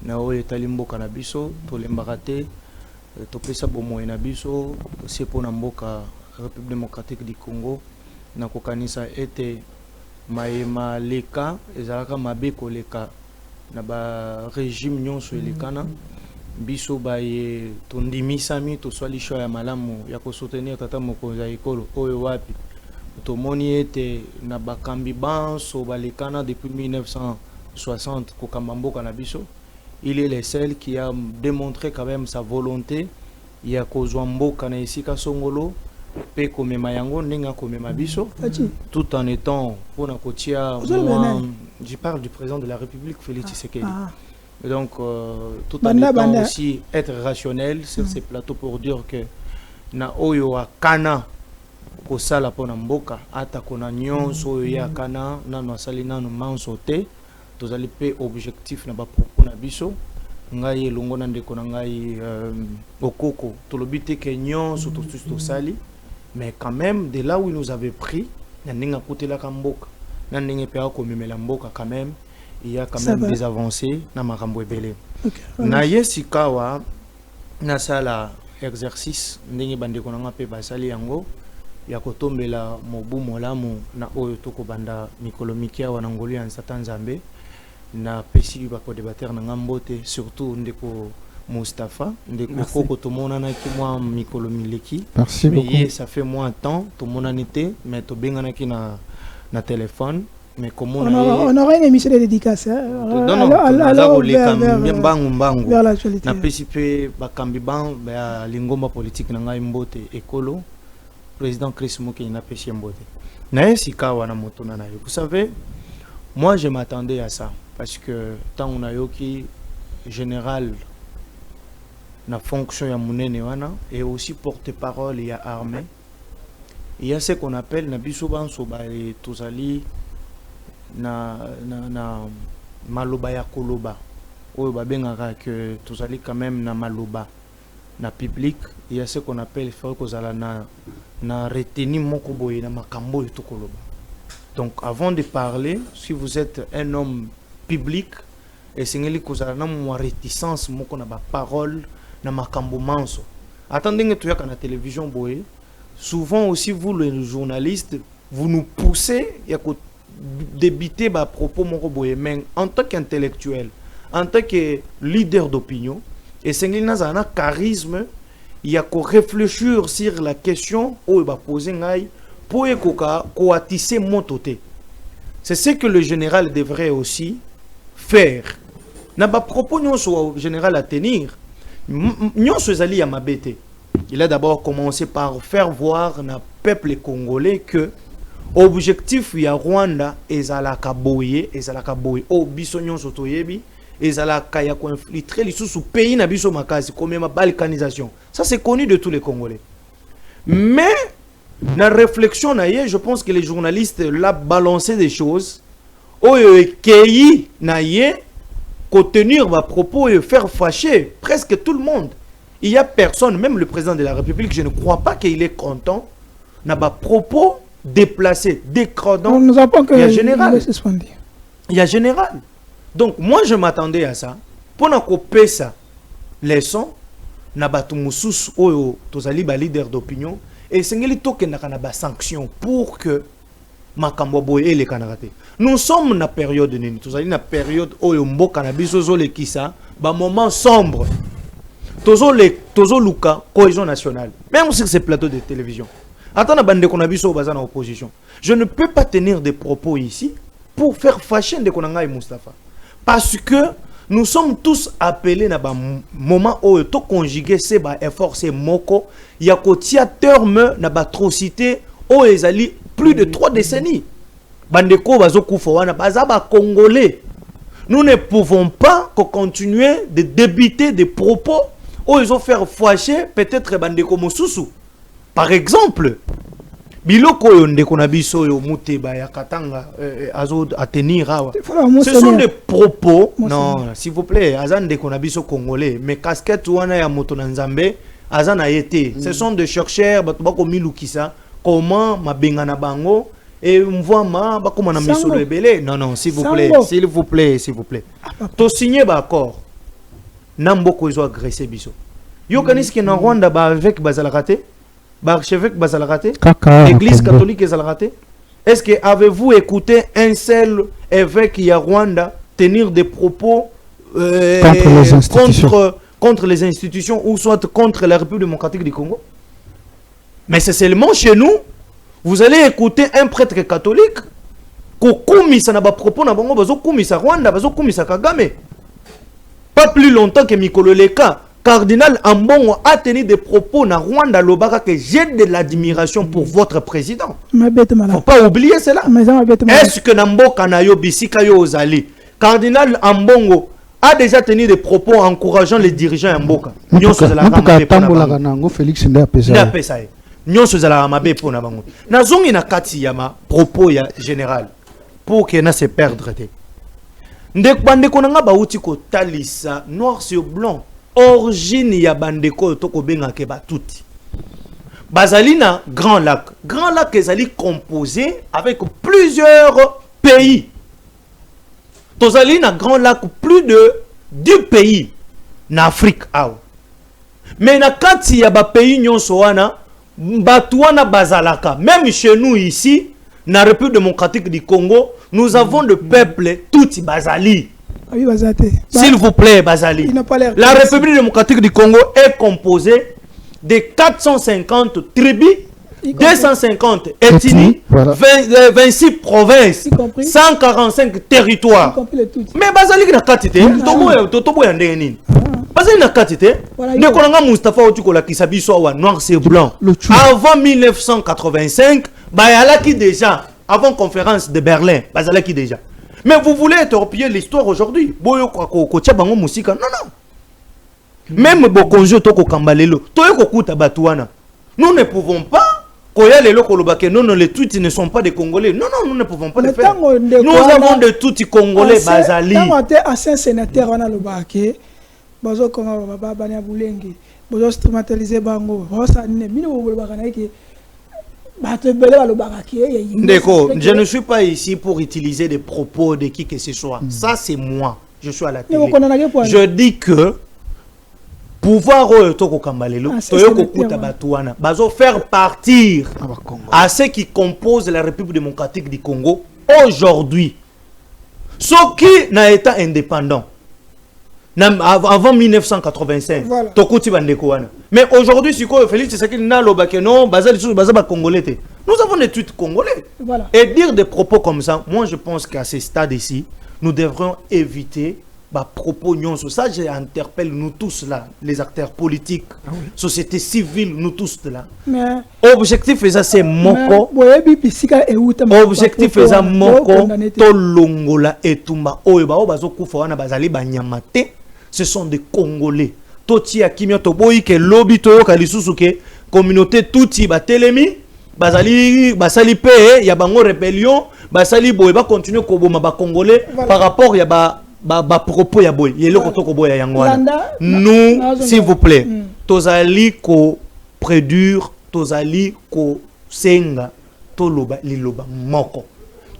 na etali mboka na biso tolembaka te topesa bomoi na biso c'est pour na mboka République démocratique du Congo na kokanisa ete mayema leka ezalaka mabe koleka na ba régime nyonso elekana biso baye tondimisami toswali shoya malamu ya ko soutenir tata mokonzi ya ekolo oyo wapi tomoni ete na bakambi banso balekana depuis 1960 kokamba mboka na biso. Il est le seul qui a démontré quand même sa volonté ya kozwa mboka na esika songolo pe komema yango ndenge komema biso tout en étant pona kotia je parle du président de la République Félix Tshisekedi. Donc tout en étant aussi être rationnel sur ces plateaux pour dire que na oyo akana kosala pona mboka ata kona nyonso oyo ya kana nano asali nano manso te tozali pe objectif na ba propos na biso ngai elongo na ndeko na ngai okoko tolobi te ke nyonso to sali. Mais quand même, de là où il nous avait pris, il y a côté la Kamboka, il y a quand même, il y a quand même des avancées dans ma Kambouébélé. Naye Sikawa, na sala exercice, ndenge bande konanga pe basali yango, ya kotombe la mobu molamu na oyo toko banda mikolo mikia wa nangoli en satan zambe, na pesi bako débatteur na ngambote, surtout ndeko Mustafa, ndeko tout le monde a moi mikolo mileki. Merci beaucoup. Mais ça fait moins de temps, tout le monde a été, mais tout bien qui na téléphone, mais comme on aura une émission de dédicace. Alors vers l'actualité. Na PCP bakambiban ba lingomba politique na ngai mbote ekolo président Chris Moki na pesi mbote. Na esika wana moto na nayo. Vous savez, moi je m'attendais à ça parce que tant on a yoki général na fonction ya munene wana et aussi porte-parole ya armée. Il y a ce qu'on appelle na biso banso ba tozali na maloba ya koloba oyo ba bengaka que tozali quand même na maloba na public. Il y a ce qu'on appelle faire kozala na retenir moko boye na makambo to koloba. Donc avant de parler, si vous êtes un homme public et singeli kozala na mo réticence moko na ba parole na makambo manso. Attendez que tu y a la télévision boye. Souvent aussi vous les journalistes vous nous poussez ya ko débiter ba propos mon boye mais en tant qu'intellectuel, en tant que leader d'opinion et sengli na zana charisme il y a ko réfléchir sur la question ou ba poser ngai pour ekoka ko atisser mon toté. C'est ce que le général devrait aussi faire. Na ba propos nyonso général à tenir. Il a d'abord commencé par faire voir na peuple congolais que objectif ya Rwanda ezalaka boye o biso nyonso toyebi ezalaka ya ko infiltrer lisusu pays na biso makasi comme ma balkanisation. Ça c'est connu de tous les Congolais. Mais na réflexion na ye, je pense que les journalistes l'a balancé des choses oyo ekei na ye contenir ma propos et faire fâcher presque tout le monde. Il y a personne, même le président de la République, je ne crois pas qu'il est content, n'a pas propos déplacés, décrodants. Nous avons que général. il y a général. Donc moi je m'attendais à ça. Pour n'accoper ça, les sons, nabatu musus oyo tozali ba leader d'opinion et sengeli token na ba sanction pour que makambo boye les kanarate. Nous sommes na période nini, tozali na période oyo mboka na biso zo lekisa ba moment sombre. Tozo luka cohésion nationale. Même sur ces plateaux de télévision. Attends, bande qu'on a vu sur en opposition. Je ne peux pas tenir des propos ici pour faire fâcher Ndekonanga et Moustapha. Parce que nous sommes tous appelés à un moment où tout conjuguer ces efforts, ces moko, il y a un terme na atrocité où ils allaient plus de 3 décennies. Bandeko bazoku fowana bazaba congolais. Nous ne pouvons pas continuer de débiter des propos où ils ont fait fâcher peut-être bandeko mosusu. Par exemple, biloko yonde konabiso yo muteba ya katanga azo tenir awa. Ce sont des propos, non, s'il vous plaît, azan de konabiso congolais, mais casquette wana ya moto na nzambe azan a été. Ce sont des chercheurs batubako milukisa comment mabengana bango et mvoama bakoma na misolo ebele. Non non, s'il vous plaît, s'il vous plaît, s'il vous plaît. To signer ba accord. Namboko izo agresser biso. Yo kaniski na Rwanda ba avec bazalakate. L'archevêque Bazalaraté, l'église catholique Bazalaraté. Est-ce que avez-vous écouté un seul évêque à Rwanda tenir des propos contre les institutions ou soit contre la République démocratique du Congo? Mais c'est seulement chez nous, vous allez écouter un prêtre catholique qui a propos na bango bazo kumisa Rwanda, bazo kumisa Kagame. Pas plus longtemps que Mikolo Leka. Cardinal Ambongo a tenu des propos na Rwanda Lobaka que j'ai de l'admiration pour votre président. Faut pas oublier cela. Est-ce que Nambo Kanayo Bisika yo Ozali, Cardinal Ambongo a déjà tenu des propos encourageant les dirigeants Mboka. Nyonso za la ramabe pona bango. Félix Ndapesa. Nyonso za la ramabe pona bango. Nazongi na kati ya ma propos ya général pour que na se perdre te. Ndek bande konanga ba uti ko talisa noir sur blanc. Origine ya bandeko toko benga ke batuti. Bazalina Grand Lac. Grand Lac ezali composé avec plusieurs pays. Tozalina Grand Lac plus de 10 pays en Afrique. Mais na kati ya ba pays nyonso wana batuana bazalaka. Même chez nous ici, na République démocratique du Congo, nous avons le peuple tout bazali. S'il vous plaît, Bazali. La République démocratique du Congo est composée de 450 tribus, 250 ethnies, 26 provinces, 145 territoires. Mais Bazali n'a quantité. Bazali n'a quantité. Ne connaissons Moustapha Otikola qui s'habille soit noir c'est blanc. Avant 1985, Bayalaki déjà, avant conférence de Berlin, Bazalaki déjà. Mais vous voulez torpiller l'histoire aujourd'hui. Non, non. Même Bokonjo Toko Kambalelo, nous ne pouvons pas. Non, les tweets ne sont pas des Congolais. Non, non, nous ne pouvons pas le faire. Nous avons de tout Congolais Bazali. Ancien sénateur, on a le baquet. Bazo Kongo, Baba Boulengi. Bazo instrumentaliser Bango. Je ne suis pas ici pour utiliser des propos de qui que ce soit. Ça, c'est moi. Je suis à la télé. Je dis que pouvoir faire partir à ceux qui composent la République démocratique du Congo aujourd'hui. Ceux qui n'ont été indépendants. Avant 1985, voilà. Mais aujourd'hui, si Félix Congolais, nous avons des tweets congolais. Voilà. Et dire des propos comme ça, moi je pense qu'à ce stade ici, nous devrions éviter des propos nyonso. Ça, j'interpelle nous tous là, les acteurs politiques, société civile, nous tous là. Mais objectif est ça, c'est moko. Objectif est ça, moko. Tolongola et tumba. Oeba obazoku fawana bazali banyamate. Ce sont des Congolais. Toti akimio toboyi ke lobby toyo kalisusu ke communauté touti ba telemi basali pe ya bango rébellion basali boye ba continuer ko boma ba Congolais par rapport ya ba propos ya boy yelo kotoko boya yangwana. Nous s'il vous plaît tozali ko prédure tozali ko senga toloba liloba moko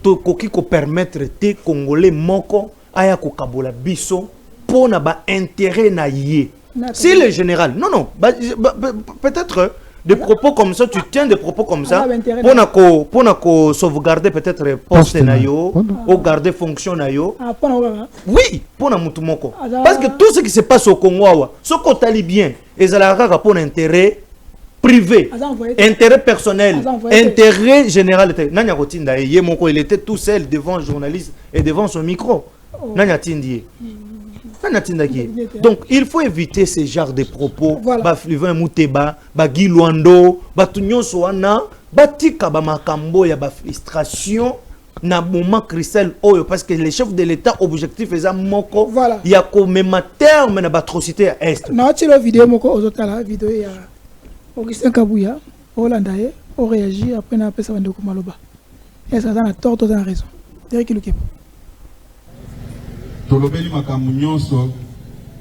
tokoki ko permettre te congolais moko aya ko kabola biso pona ba intérêt na yé. Si le général, non, peut-être des propos comme ça, tu tiens des propos comme ça pour na sauvegarder peut-être poste na yo ou garder fonction na yo. Oui, pour na mutu moko. Parce que tout ce qui se passe au Congo, ce qu'on tali bien, ils ont pour intérêt privé, intérêt personnel, intérêt général. Nanya Rotinda, il était tout seul devant un journaliste et devant son micro. Nanya Tindi. Donc il faut éviter ce genre de propos. Baflivan Mouteba, Bagi Luando, Batunyon Soana, Batika Bamakambo, ya ba frustration na moment cristal oyo parce que les chefs de l'État objectif est moko. Il y a comme même terme na atrocité à est. Non, tu la vidéo moko ozotala vidéo ya Augustin Kabouya, Holandaye, on réagit après na pesa bandeko maloba. Et ça a tort, tout a raison. Derek Lukepo.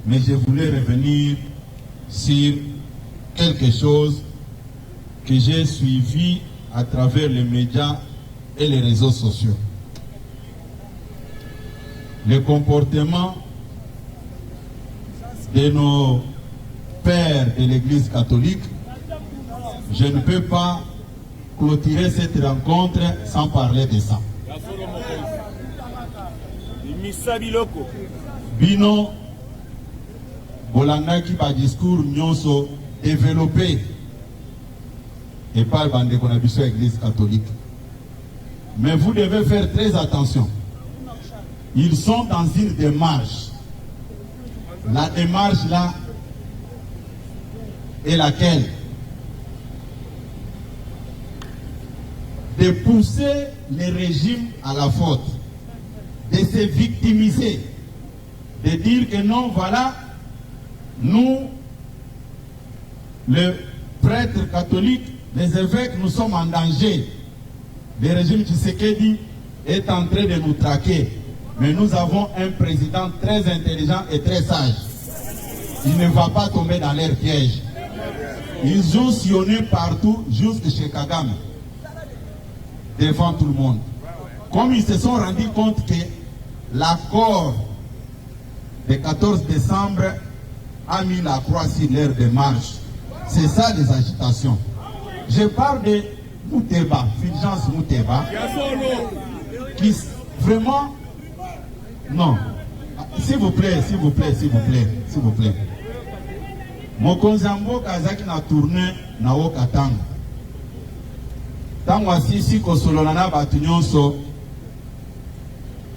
Mais je voulais revenir sur quelque chose que j'ai suivi à travers les médias et les réseaux sociaux. Le comportement de nos pères de l'Église catholique, je ne peux pas clôturer cette rencontre sans parler de ça. Bino bolanga qui par discours nyonso développé et par bande qu'on a vu sur l'église catholique. Mais vous devez faire très attention. Ils sont dans une démarche. La démarche là est laquelle? De pousser les régimes à la faute, de se victimiser, de dire que non, voilà, nous, les prêtres catholiques, les évêques, nous sommes en danger. Le régime Tshisekedi est en train de nous traquer. Mais nous avons un président très intelligent et très sage. Il ne va pas tomber dans leur piège. Ils ont sillonné partout, jusque chez Kagame, devant tout le monde. Comme ils se sont rendus compte que l'accord du 14 décembre a mis la croix sur leur démarche. C'est ça les agitations. Je parle de Mouteba, Fulgence Mouteba, qui vraiment... Non. S'il vous plaît, s'il vous plaît, s'il vous plaît, s'il vous plaît. Mokonzambo Kazaki na tourné na Okatanga. Tango asisi kosololana batu nyonso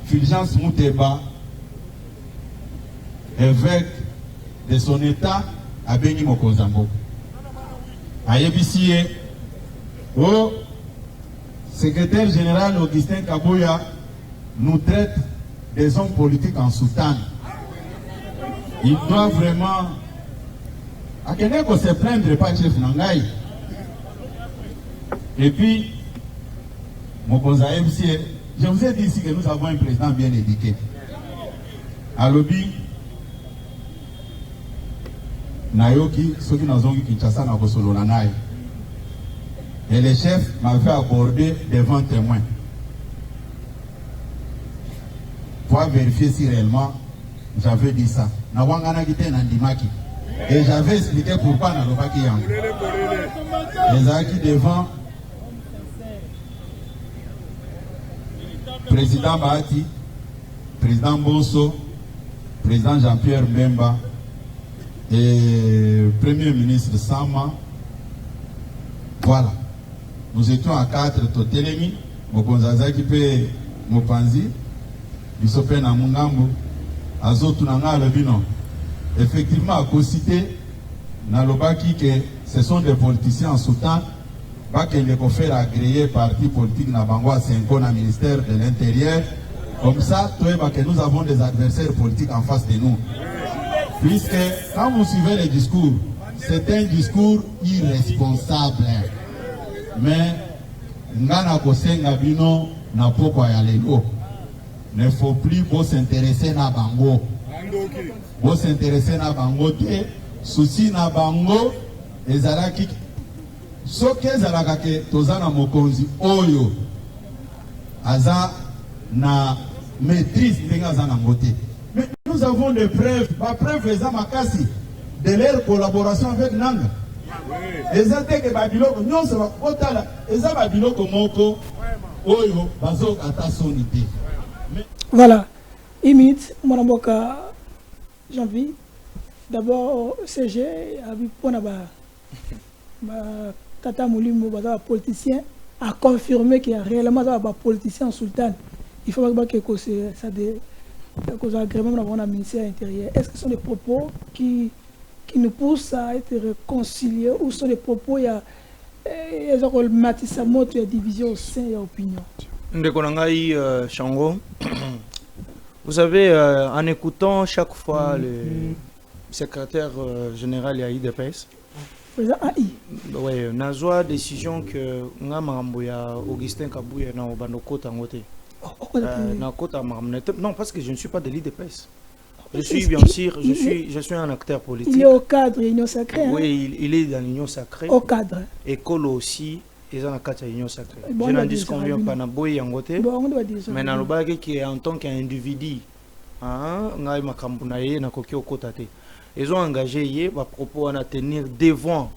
Fulgence Mouteba, évêque de son état, a béni Mokonzambo. Ayebisie, au secrétaire général Augustin Kabouya nous traite des hommes politiques en soutane. Il doit vraiment... À quelqu'un qu'on se plaindre pas chef Nangaï. Et puis, Mokonza MC, je vous ai dit ici que nous avons un président bien éduqué. À l'objet, Nayoki, ceux qui nous ont dit Kinshasa n'a pas solo Nanaï. Et les chefs m'avaient abordé devant témoins. Pour vérifier si réellement j'avais dit ça. Et j'avais expliqué pourquoi Nalobaki Yang. Les acquis devant président Bahati, président Bonso, président Jean-Pierre Mbemba et premier ministre Sama. Voilà. Nous étions à 4 Totelemi, Mokonzazaki Pe Mopanzi, Bisope Namungambo, Azotu Nanga Lebino. Effectivement, à cité, Nalobaki que ce sont des politiciens en soutane, pas qu'ils ne peuvent faire agréer parti politique Nabangwa 5 ans au ministère de l'Intérieur. Comme ça, que nous avons des adversaires politiques en face de nous. Puisque quand vous suivez les discours, c'est un discours irresponsable. Mais Ngana Kosenga Bino n'a pas quoi y aller. Ne faut plus s'intéresser à Bango. Vous s'intéresser à Bango, souci na Bango, les Araki, ce que Zarakake, Tozana Mokonzi, Oyo, Aza na maîtrise Aza na ngote. Mais nous avons des preuves, pas preuves Makasi de leur collaboration avec Nanga. Les attaques de Babylone, non, ça va pas là. Les Babylone comme Moko, Oyo, Bazok, Atasonité. Voilà. Imite, Monaboka, Jean-Vie. D'abord, CG, Tata Moulimou, politicien, a confirmé qu'il y a réellement un politicien sultan. Il faut que ça cause agrément dans le ministère intérieur. Est-ce que ce sont des propos qui nous poussent à être réconciliés ou ce sont des propos il y a le matissement, il y a division au sein, il y a opinion? Ndekonangai Shango, vous savez, en écoutant chaque fois le secrétaire général de l'IDPS, oui, Nazwa décision que Augustin Kabouya na Obandokota Ngote. Non, parce que je ne suis pas de l'IDPS. Je suis bien sûr, je suis un acteur politique. Il est au cadre de l'Union Sacrée. Oui, il est dans l'Union Sacrée. Au cadre. École aussi, ils ont la carte de l'Union Sacrée. Je n'en disconviens pas na boy Yangote. Mais dans le bagage qui est en tant qu'individu, ils ont engagé à propos à tenir devant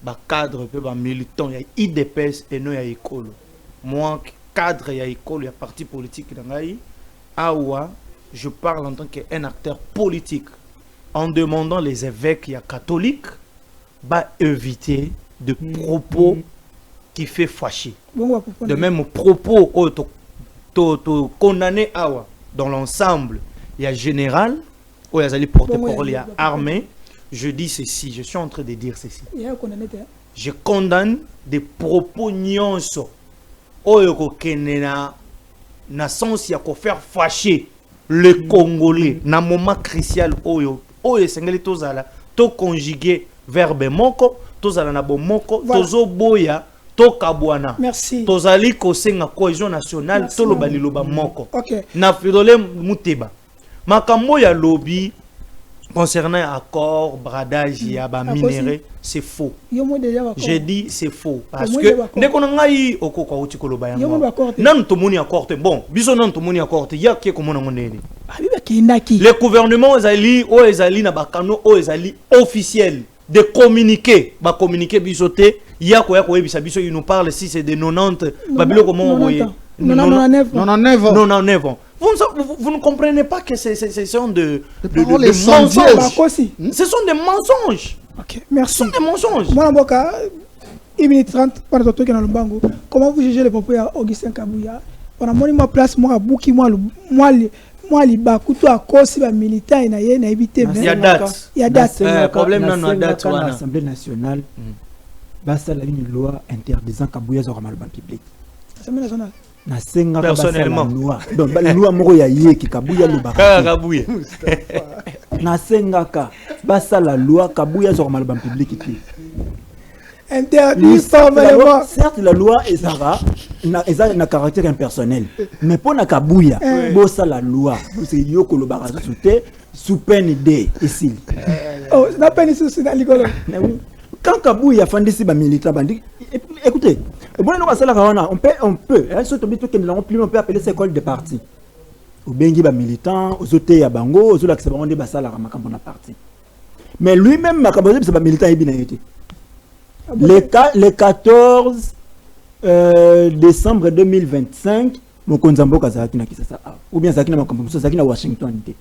le cadre militant, il y a IDPS et non il y a école. Moi, cadre, il y a école, il y a parti politique. Je parle en tant qu'un acteur politique en demandant les évêques il y a catholiques d'éviter de propos qui fait fâcher. De même propos condamnés dans l'ensemble, il y a général, il y a porte-parole, il y a armée. Je dis ceci, je suis en train de dire ceci. Je condamne des propos nyonso. Oyo kenena na sens ya ko faire fâcher le Congolais na moment crucial oyo sengeli tozala to conjuguer verbe moko tozala na bomoko tozo boya to kabwana. Merci. Tozali ko senga cohésion nationale to loba liloba moko. Na Fidole Muteba. Makambo ya lobby concernant accord, bradage, yaba minéré, c'est faux. J'ai dit c'est faux. Parce que dès qu'on a eu au coco au ticolo bayan, non tout monde accord. Bon, bisous non tout monde accord. Il y a qui est comme on a monné. Le gouvernement ezali o ezali na bakano o ezali officiel de communiquer, ba communiquer bisoté. Il y a quoi ebisa biso il nous parle si c'est de 90 babilo comment on voyait. 99 ans. Vous ne comprenez pas que ce sont de mensonges. Ce sont des mensonges. Ok, merci. Ce sont des mensonges. Moi, 1 minute 30, comment vous jugez les propos d'Augustin Kabouya? Pendant moi place, moi, Bouki, moi, les Bakuto à cause de militaires, il y a évité. Il y a date. Il y a date. Le problème dans la date. L'Assemblée nationale, basta la une loi interdisant Kabouya sur le public. L'Assemblée nationale. Personnellement. Donc, la loi moko ya yeki Kabouya le Kabouya. Nasengaka basa la loi Kabouya sur le public. Interdit formellement. Certes, la loi est un caractère impersonnel. Mais pour na Kabouya, bossa la loi. C'est yoko le barazo sous peine de ici. Oh, c'est la peine ici dans l'école. Quand Kabouya fandisi ba militaire bandi, écoutez, on peut, on peut appeler ces écoles de parti. Au bengi ba militant, aux autres ya bango, aux autres qui sont des basala makambo na parti. Mais lui-même makambo c'est ba militant ibinaité. Le 14 décembre 2025, Mokonzambo Kazaki na Kisasa ou bien Zaki na makambo Zaki na Washington D.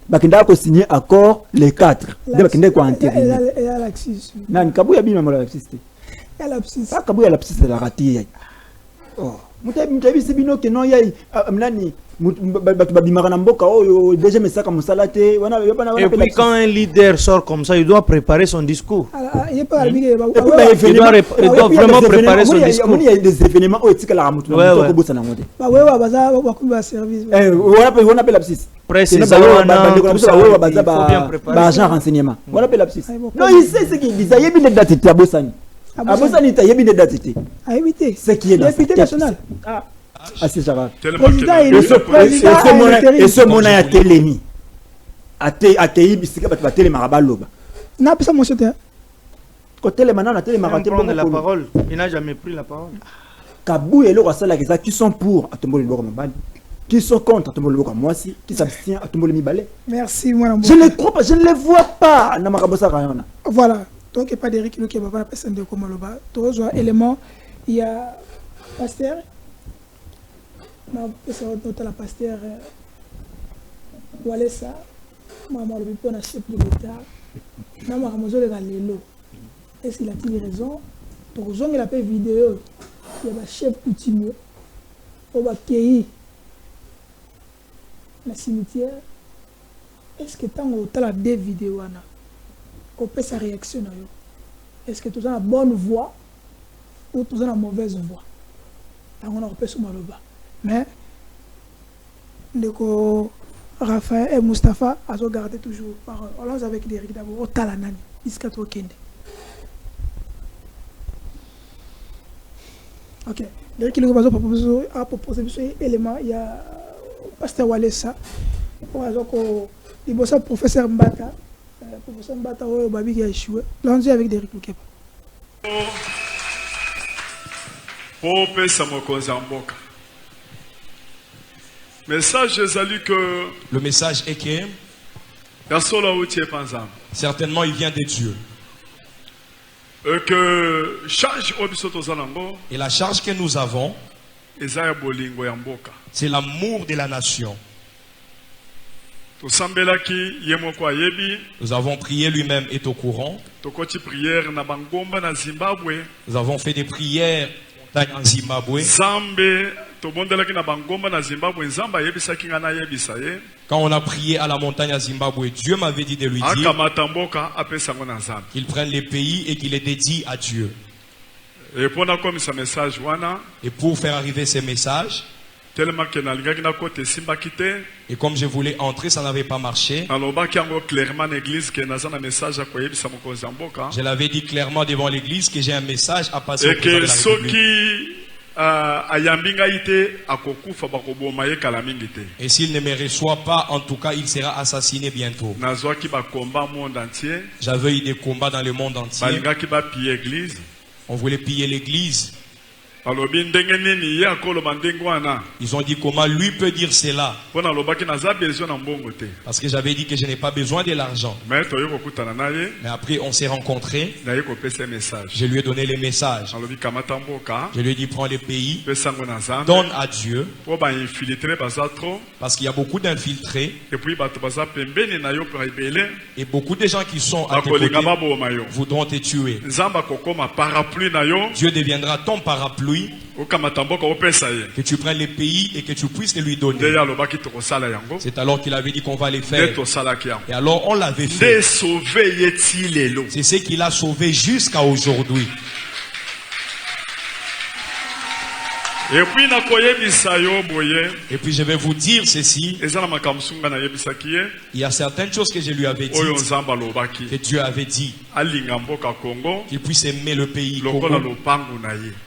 Bakinda ko signer accord le 4. De bakinda ko entériner. Nan Kabouya bima mo la piste. Il y a l'abscisse. Ah, Kabouya l'abscisse de la ratée. Oh. Mutabi sibino ke non yai amnani babimaka oh déjà mais ça comme ça là et puis quand un leader sort comme ça il doit préparer son discours. Il doit vraiment préparer son discours. Il y a des événements où il la mutu on appelle l'abscisse précisément agent renseignement on appelle l'abscisse non il sait ce qu'il dit ça y est bien date à Bosani Abosani ta yebi de date à éviter ce qui est dans député national. C'est ça. Et ce mon a télémi. Atei bisika bat batele marabaloba. N'a pas ça mon chien. Côté les maintenant on a télé maraté prendre la parole. Il n'a jamais pris la parole. Kabou et le Rassala qui sont pour à tomber le Boko Mabani, qui sont contre à tomber le Boko Mwasi, qui s'abstient à tomber le Mibale. Merci, moi. Je ne crois pas, je ne les vois pas. Namakabosa Rayona. Voilà. Donc, il n'y a pas d'Éric qui va la personne de Komaloba. Tous les éléments, il y a Pasteur. Non, c'est la Pasteur. Voilà ça. Maman, le bipon a chef de l'État. Non, Maman, le Galélo. Est-ce qu'il a-t-il raison? Donc, il a fait vidéo. Il y a un chef coutumier. On va accueillir le cimetière. Est-ce que tant que tu as des vidéos, on peut sa réaction? Est-ce que tu as la bonne voix ou tu as la mauvaise voix? On a repéré sur Maloba. Mais, Raphaël et Mustapha ont gardé toujours parole. On lance avec Derek d'abord. Au Talanani, jusqu'à toi Kende. Ok. Derek a proposé un élément. Il y a Pasteur Walesa. Il y a professeur Mbata. Professeur Mbata, qui a échoué. Lance avec Derek Lukepa. Message que le message est que certainement il vient de Dieu. Et la charge que nous avons, c'est l'amour de la nation. Nous avons prié, lui-même est au courant. Nous avons fait des prières en Zimbabwe. Quand on a prié à la montagne à Zimbabwe, Dieu m'avait dit de lui dire qu'il prenne les pays et qu'il les dédie à Dieu. Et pour faire arriver ces messages, et comme je voulais entrer, ça n'avait pas marché. Je l'avais dit clairement devant l'église que j'ai un message à passer au président de la République. Et s'il ne me reçoit pas, en tout cas, il sera assassiné bientôt. J'avais eu des combats dans le monde entier. On voulait piller l'église. Ils ont dit comment lui peut dire cela. Parce que j'avais dit que je n'ai pas besoin de l'argent. Mais après on s'est rencontrés. Je lui ai donné les messages. Je lui ai dit prends les pays, donne à Dieu. Parce qu'il y a beaucoup d'infiltrés. Et beaucoup de gens qui sont à tes côtés voudront te tuer. Dieu deviendra ton parapluie. Que tu prennes les pays et que tu puisses les lui donner. C'est alors qu'il avait dit qu'on va les faire. Et alors on l'avait fait. C'est ce qu'il a sauvé jusqu'à aujourd'hui. Et puis je vais vous dire ceci. Il y a certaines choses que je lui avais dit, que Dieu avait dit, qu'il puisse aimer le pays Congo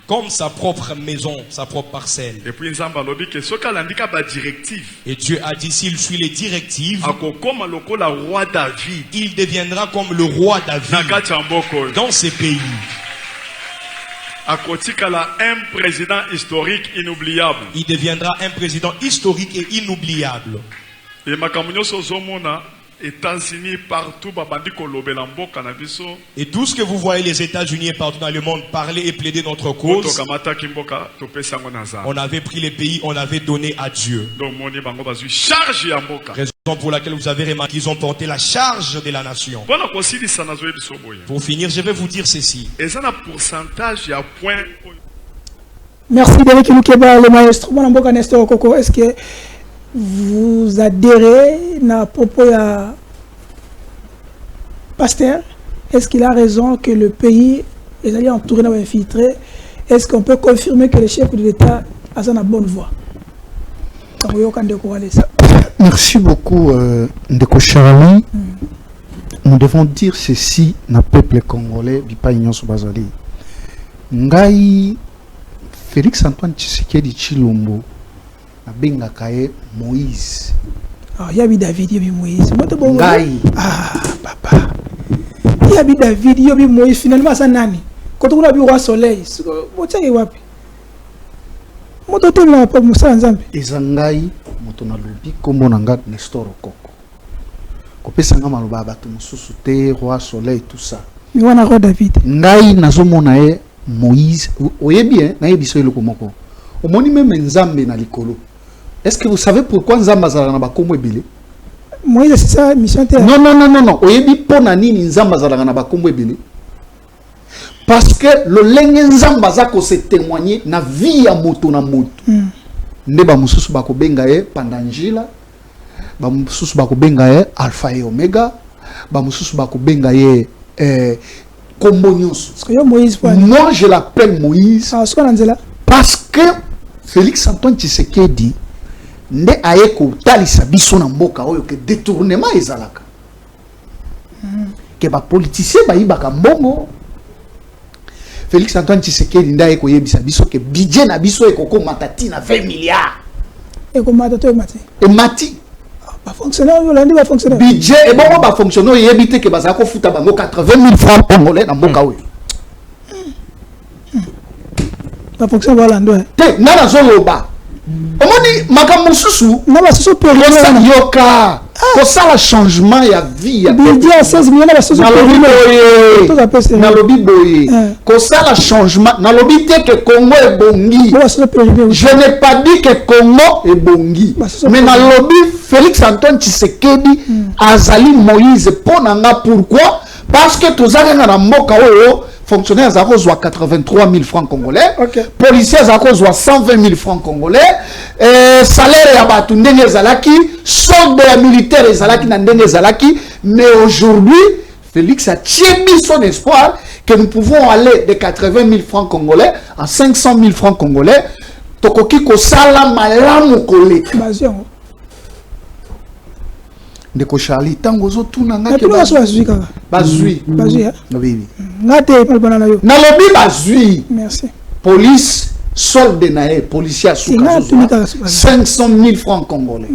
comme sa propre maison, sa propre parcelle. Et Dieu a dit s'il suit les directives, il deviendra comme le roi David dans ces pays. Un président historique inoubliable. Il deviendra un président historique et inoubliable. Et États-Unis partout, et tout ce que vous voyez les États-Unis et partout dans le monde parler et plaider notre cause, on avait pris les pays, on avait donné à Dieu. Raison pour laquelle vous avez remarqué qu'ils ont porté la charge de la nation. Pour finir, je vais vous dire ceci. Merci Derek Lukeba, le maestro. Est-ce que vous adhérez à propos de Pasteur? Est-ce qu'il a raison que le pays est allé entouré d'un infiltré? Est-ce qu'on peut confirmer que le chef de l'État a sa bonne voix? Merci beaucoup, Ndeko Charlie. Nous devons dire ceci dans le peuple congolais, Bipa Ignon Soubazali. Ngai Félix Antoine Tshisekedi Tshilombo Abenga Kaye Moïse. Ah, Yabi David, Yabi Moïse. Ngai. Ah, papa. Yabi David, Yabi Moïse. Finalement, ça nani. Quand on a vu Roi Soleil, moto te na pa musala nzambe ezangai moto na lobi kombo na nga Nestor Okoko kopesa nga maloba bato mosusu te roi soleil tout ça mi wana roi David ngai nazomona ye Moïse oyebi hein na yebiso eloko moko omoni même nzambe na likolo. Est-ce que vous savez pourquoi nzambe azala na bakombo ebele? Moïse c'est ça mission terre. Non oyebi pona nini nzambe azala na bakombo ebele? Parce que le lenge nzambe azako se témoigner na vie ya moto na moto. Nde ba mususu bako benga ye pendant njila, ba mususu bako benga ye alpha et omega, ba mususu bako benga ye kombo nyonso. Moi je l'appelle Moïse parce que Félix Antoine Tshisekedi nde aye ko talisa biso na mboka oyo ke détournement ezalaka. Ke ba politicien ba yibaka mbongo. Félix Antoine Tshisekedi nda aye ko yebisa biso ke budget na biso ekoko matati na 20 milliards. Eko matati mati. E mati. Ba fonctionnaire Yolandi ba fonctionnaire. Budget e bongo ba fonctionnaire yebite ke bazako futa bango 80 000 francs congolais na mboka oyo. Ba fonctionnaire Yolandi. Te nana zoloba. Omoni makambo susu na ba susu pe yoka ko sala changement ya vie ya budget à 16 millions ba susu pe na lobi boye ko sala changement na lobi te que Congo est bongi. Je n'ai pas dit que Congo est bongi, mais na lobi Félix Antoine Tshisekedi azali Moïse ponanga. Pourquoi? Parce que tozaka na mboka oyo fonctionnaires à 83 000 francs congolais, policiers à 120 000 francs congolais, salaire à Batundenge Zalaki, solde militaire Zalaki Nandenge Zalaki, mais aujourd'hui, Félix a mis son espoir que nous pouvons aller de 80 000 francs congolais à 500 000 francs congolais. Tokoki ko sala malamu kole. De Kochali, tango zo tunanga ke bazui. Bazui. Oui. Ngate palbana yo. Na lobi bazui. Merci. Police solde nae, policier souka. 500 000 francs congolais.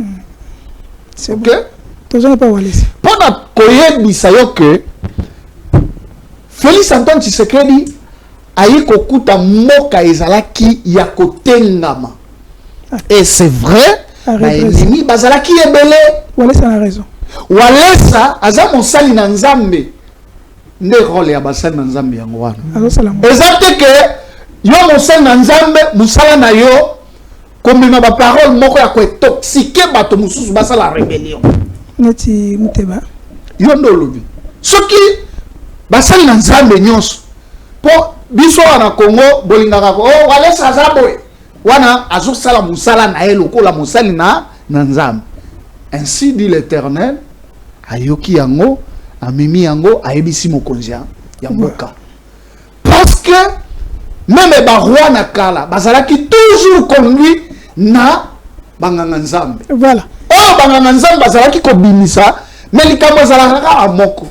C'est OK? Tozana pas walisi. Pona koyebisa yo que Félix Antoine Tshisekedi ayi kokuta mboka ezalaki ya kotengama. Et c'est vrai, na ennemi bazalaki ebele. Walesa a raison. Walesa aza mosali na nzambe. Nde role ya basali na nzambe yango wana. Ezate ke yo mosali na nzambe musala na yo komema ba parole moko ya ko toxiquer bato mususu basala rébellion. Neti muteba. Yo ndo lobi. Soki basali na nzambe nyonso po biso na Congo bolingaka ko walesa azaboy. Wana azosala musala na ye lokola mosali na nzambe. Ainsi dit l'Éternel, ayoki yango, amemi yango, ayebisi mokonzi ya mboka. Parce que même les rois na kala, bazalaki toujours conduit na banganga nzambe. Voilà. Oh banganga nzambe bazalaki ko bimisa, mais likambo bazalaka amoko.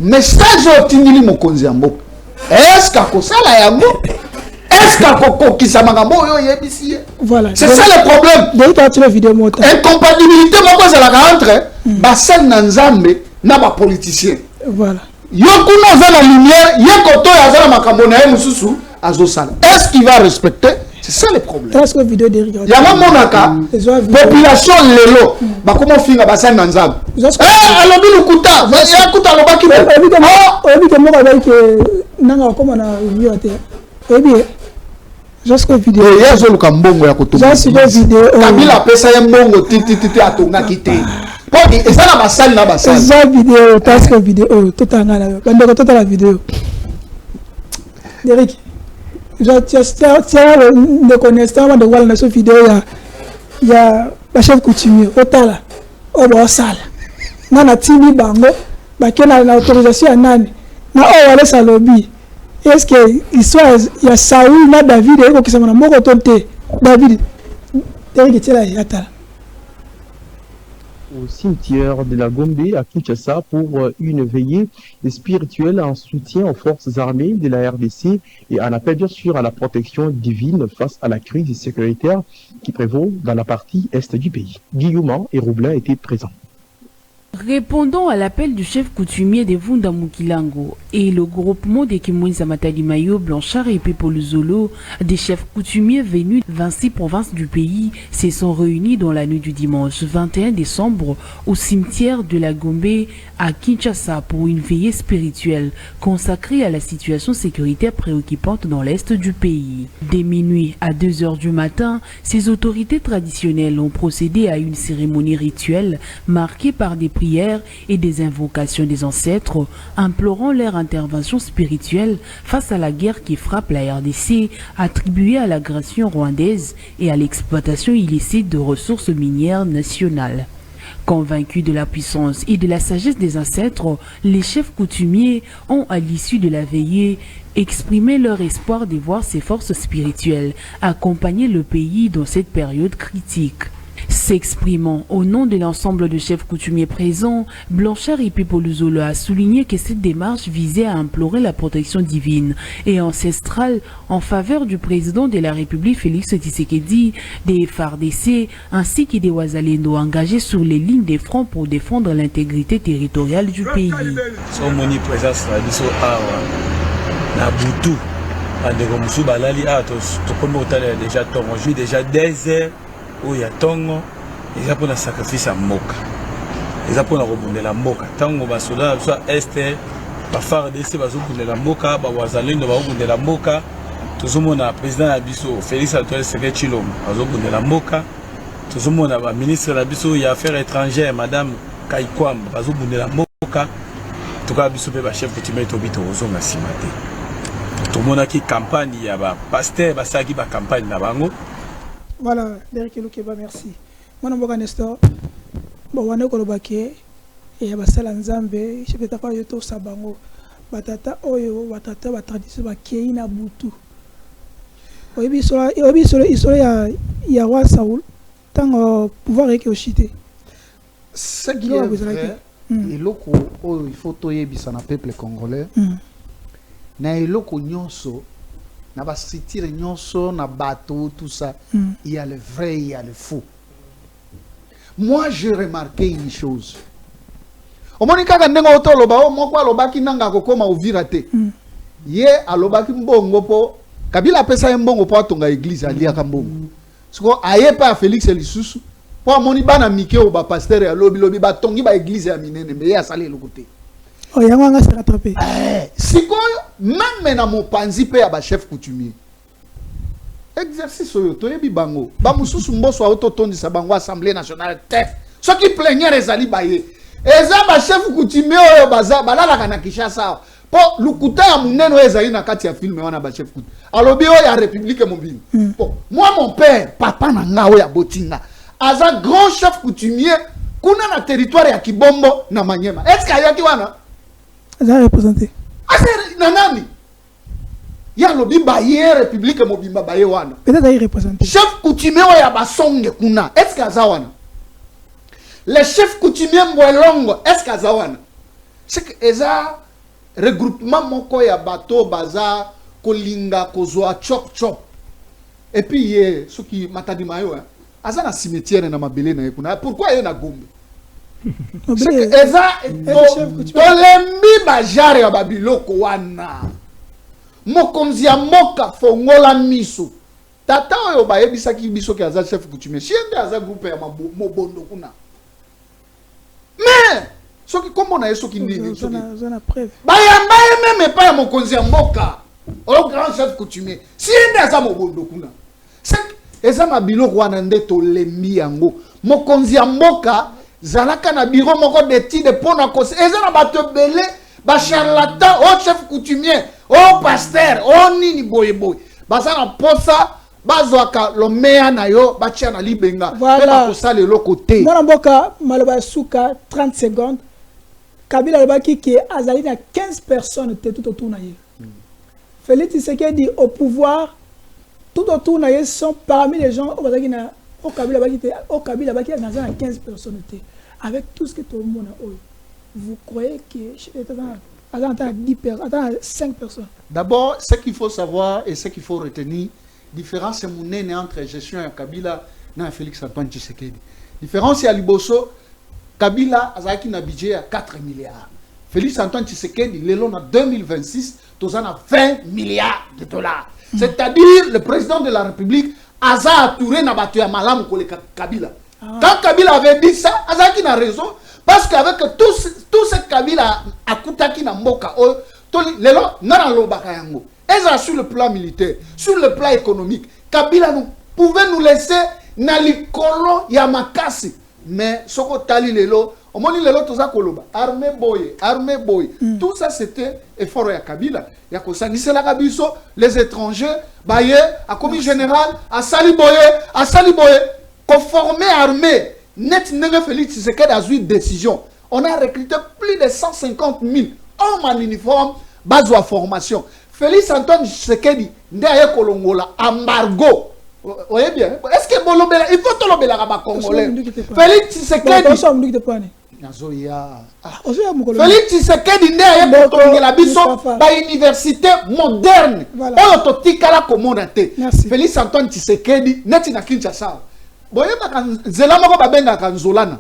Message otindili mokonzi ya mboka. Est-ce que kosala yango? Est-ce que voilà. C'est ça le problème. Incompatibilité entre Bassel Nanzambe na ba politicien. Voilà. Yokuno za la lumière, yekoto ya za makambo na mususu azosala. Est-ce qu'il va respecter? C'est ça le problème. Est-ce que vidéo de ya monaka population lelo ba comment finga Bassel Nanzambe. Alobi lukuta, ya kuta lobaki. Obi mo ba ke nanga koma na vidéo te. Obi jusqu'au vidéo. Et hier, je mbongo ya koto. Jusqu'au vidéo. Kabila pesa ya mbongo titi atonga kite. Podi eza na basali na basali. Eza vidéo, tasque vidéo, tout en ala. Bando ko tota la vidéo. Derek. Tiens ne connaissant de wala na so vidéo ya ba chef coutumier otala. Obo sala. Nana timi bango ba kena na autorisation ya nani. Na o wala salobi. Est-ce que l'histoire il y a Saoul na David et qui sont na moko tonté David Derek tela yata au cimetière de la Gombe à Kinshasa pour une veillée spirituelle en soutien aux forces armées de la RDC et en appel bien sûr à la protection divine face à la crise sécuritaire qui prévaut dans la partie est du pays. Guillaume et Roublin étaient présents. Répondant à l'appel du chef coutumier de Vunda Mukilango et le groupement des Kimouinza Matadimayo, Blanchard et Pepoluzolo, des chefs coutumiers venus de 26 provinces du pays, se sont réunis dans la nuit du dimanche 21 décembre au cimetière de la Gombe à Kinshasa pour une veillée spirituelle consacrée à la situation sécuritaire préoccupante dans l'est du pays. Dès minuit à 2 heures du matin, ces autorités traditionnelles ont procédé à une cérémonie rituelle marquée par des prières et des invocations des ancêtres, implorant leur intervention spirituelle face à la guerre qui frappe la RDC, attribuée à l'agression rwandaise et à l'exploitation illicite de ressources minières nationales. Convaincus de la puissance et de la sagesse des ancêtres, les chefs coutumiers ont, à l'issue de la veillée, exprimé leur espoir de voir ces forces spirituelles accompagner le pays dans cette période critique. S'exprimant au nom de l'ensemble de chefs coutumiers présents, Blanchard et Pepoluzolo a souligné que cette démarche visait à implorer la protection divine et ancestrale en faveur du président de la République Félix Tshisekedi, des FARDC ainsi que des Wazalendo engagés sur les lignes des fronts pour défendre l'intégrité territoriale du pays. Oya tongo eza pona sacrifice ya mboka eza pona kobundela mboka tango basoda so este ba FARDC bazobundela mboka ba wazalendo bazobundela mboka tozomona président ya biso Félix Antoine Tshisekedi Tshilombo bazobundela mboka tozomona ba ministre la biso ya affaires étrangères madame Kaikwamba bazobundela mboka tuka biso pe ba chef coutumier to bito ozonga simate tomona ki campagne ya ba pasteur basaki ba campagne na bango. Voilà, Derek Lukeba, merci. Moi, je suis Nestor. Bon, on est kolobake et ya basala nzambe, je vais t'appeler yoto sabango. Batata oyo, batata ba tradition ba kei na butu. Oyebi solo ya roi Saoul, tant pouvoir eke oshite. Ce qui est vrai, eloko oyo il faut toyebisa na peuple congolais. Na eloko nyonso na ba sitire nyonso na bateau tout ça, il y a le vrai, il y a le faux. Moi j'ai remarqué une chose. Omoni kaka ndengo otoloba o moko alobaki nanga kokoma Uvira te. Ye alobaki mbongo po Kabila pesa mbongo po atonga église aliaka mbongo. Siko aye pa Félix Lisusu po amoni bana mike o ba pasteur ya lobi ba tongi ba église ya minene mais ya sale lokote. Oh, il y a un se rattraper. Si même dans mon panzi pe ya chef coutumier. Exercice oyo toyebi bango. Ba mususu mboso auto tondi sa bango assemblée nationale tef. Ce qui plaignait les ali baye. Eza ba chef coutumier oyo baza balala kana Kinshasa. Po lukuta ya munene oyo ezali na kati ya film wana ba chef coutumier. Alobi oyo ya République mobile. Po moi mon père, papa na nga oyo ya botinga. Aza grand chef coutumier kuna na territoire ya Kibombo na Manyema. Est-ce qu'il y a qui wana? Ça représenté. Nanani. Ya lobi baye République mobimba baye wana. Peut-être il représenté. Chef coutumier ya basonge kuna. Est-ce que za wana? Les chefs coutumiers mwelongo, est-ce que za wana? C'est que eza regroupement moko ya bateau baza kolinga kozwa chop chop. Et puis ye soki matadi mayo hein. Aza na cimetière na mabele na kuna. Pourquoi ye na Gombe? C'est que eza tolembi bajare ya babiloko wana. Mokonzi ya moka fongola miso. Tata oyo bayebisaki biso ki aza chef coutumier. Siende aza groupe ya mobondo kuna. Mais soki kombo na yeso ki ndini soki. Zona preuve. Bayamba même pas ya mokonzi ya moka. Au grand chef coutumier. Siende aza mobondo kuna. C'est eza mabiloko wana nde tolembi yango. Mokonzi ya moka zalaka na bureau moko d'étude pona kose ezana bato belé ba charlatan au chef coutumier au pasteur au nini boye bazana posa bazwaka lomea na yo batia na libenga voilà ko sala le côté mwana mboka maloba suka 30 secondes Kabila lobaki ki azali na 15 personnes tout autour na ye. Félix Tshisekedi au pouvoir tout autour na ye sont parmi les gens au bazaki na au Kabila baki na 15 personnes. Avec tout ce que tout le monde a, vous croyez que attends 10 personnes, attends 5 personnes. D'abord, ce qu'il faut savoir et ce qu'il faut retenir, différence est entre gestion à Kabila et Félix Antoine Tshisekedi. Différence à Liboso, Kabila azaki na budget à 4 milliards. Félix Antoine Tshisekedi, l'élo en 2026, tous en a 20 milliards de dollars. C'est-à-dire, le président de la République a touré na batu ya malamu kole Kabila. Quand Kabila avait dit ça, azaki na raison, parce qu'avec tout ce Kabila a koutaki na mboka, l'élo n'a lobaka yango. Et sur le plan militaire, sur le plan économique, Kabila pouvait nous laisser na likolo ya makasi. Mais soko tali lelo, au moins lelo toza koloba, armée boy. Tout ça c'était effort ya Kabila. Ya ko sangisela kabiso les étrangers, baye a commis général, a sali boye, conformé armée. Net nenge Félix Tshisekedi a eu une décision. On a recruté plus de 150 000 hommes en uniforme, base de formation. Félix Antoine Tshisekedi, ndeye kolongola embargo. Vous voyez bien. Est-ce que Bolobela, il faut tout le Congolais. Félix Tshisekedi. Félix Tshisekedi ndeye kolongola biso ba université moderne. Oyo totikala komondate. Félix Antoine Tshisekedi neti na Kinshasa. Boye nzela moko babenga ka Nzolana.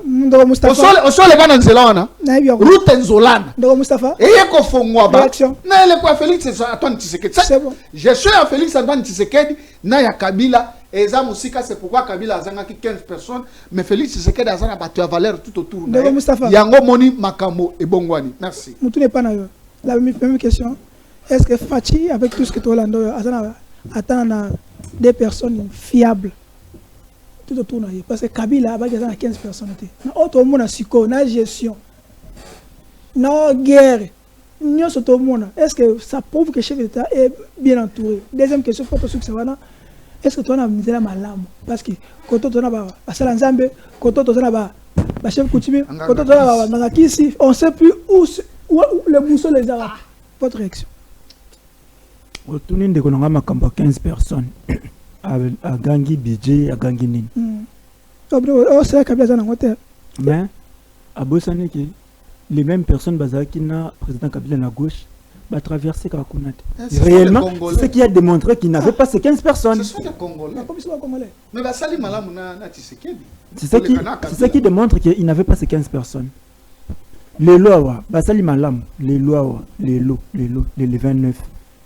Osole bana nzela wana. Route Nzolana. Ndoko Mustafa. Eye ko fongwa ba. Na ele kwa Félix Antoine Tshisekedi. Je suis à Félix Antoine Tshisekedi na ya Kabila et ça musika c'est pourquoi Kabila azanga ki 15 personnes mais Félix Tshisekedi azana batu ya valeur tout autour. Ndoko Mustafa. Yango moni makambo e bongwani. Merci. Mutu n'est pas na yo. La même question. Est-ce que Fachi avec tout ce que Tolando azana attend des personnes fiables? Tout autour parce que Kabila a 15 personnes. Autre monde a na gestion, na guerre, est-ce que ça prouve que le chef d'État est bien entouré? Deuxième question, est-ce que tu as mis la malam? Parce que quand tu as un Zambé, quand tu as un chef coutumier, quand tu as un Nakisi, on ne sait plus où le boussole les arabes. Votre réaction? Au tournée de 15 personnes. À Gangi budget à Gangi nini c'est Kabila za na hotel mais à Bosaneki les mêmes personnes bazaki na président Kabila na gauche va traverser Kakunate réellement c'est ce qui a démontré qu'il n'avait pas ces 15 personnes. Ce sont des Congolais. Mais basali malamu na Tshisekedi. C'est ce qui démontre qu'il n'avait pas ces 15 personnes. Les lois basali malamu les lois les 29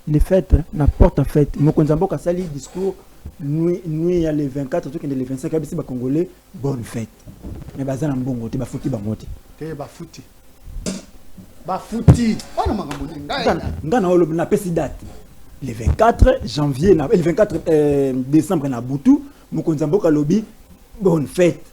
les fêtes n'importe fête Mokonzambo kasali discours nuit il y a les 24 trucs les 25 abisi ba congolais bonne fête mais bazana mbongo te bafuti bangote te bafuti wana makambo ngana olo na pesi date le 24 janvier le 24 décembre na Butu Mokonzambo kalobi bonne fête.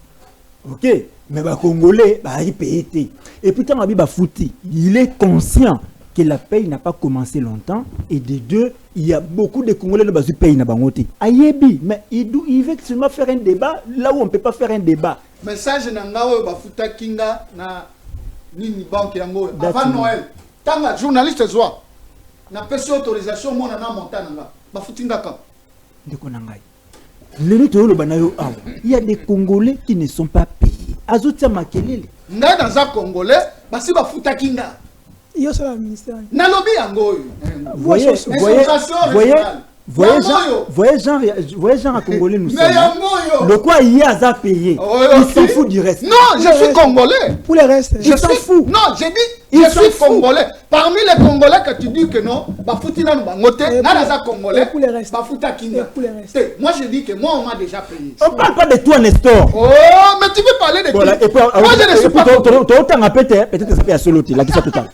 OK mais ba congolais ba y payer et pourtant abi bafuti il est conscient que la paye n'a pas commencé longtemps et de deux, il y a beaucoup de Congolais qui payent na bangote. Ayebi, mais il veut seulement faire un débat là où on ne peut pas faire un débat. Message nangawe bafuta kinga na nini banque yango avant Noël. Tanga journaliste zwa na pesi autorisation mona na montana nga bafutinga ka. Ndeko nangai. Le tolo banayo awa. Il y a des Congolais qui ne sont pas payés. Azotia makelele. Ngai dans un Congolais basi bafuta kinga. Il y a le ministère. Nalobi yango. Voyez gens à Congolais nous sommes. Le quoi il y a à payer. Il s'en fout du reste. Non, je suis Congolais. Pour le reste. Je s'en fous. Non, j'ai dit je suis Congolais. Parmi les Congolais que tu dis que non, bafuti na bangote, na za Congolais. Pour le reste. Bafuta kinga. Moi je dis que moi on m'a déjà payé. On parle pas de toi Nestor. Oh, mais tu veux parler de qui? Voilà, et puis moi je ne suis pas peut-être que ça fait à Soloti, la qui ça total.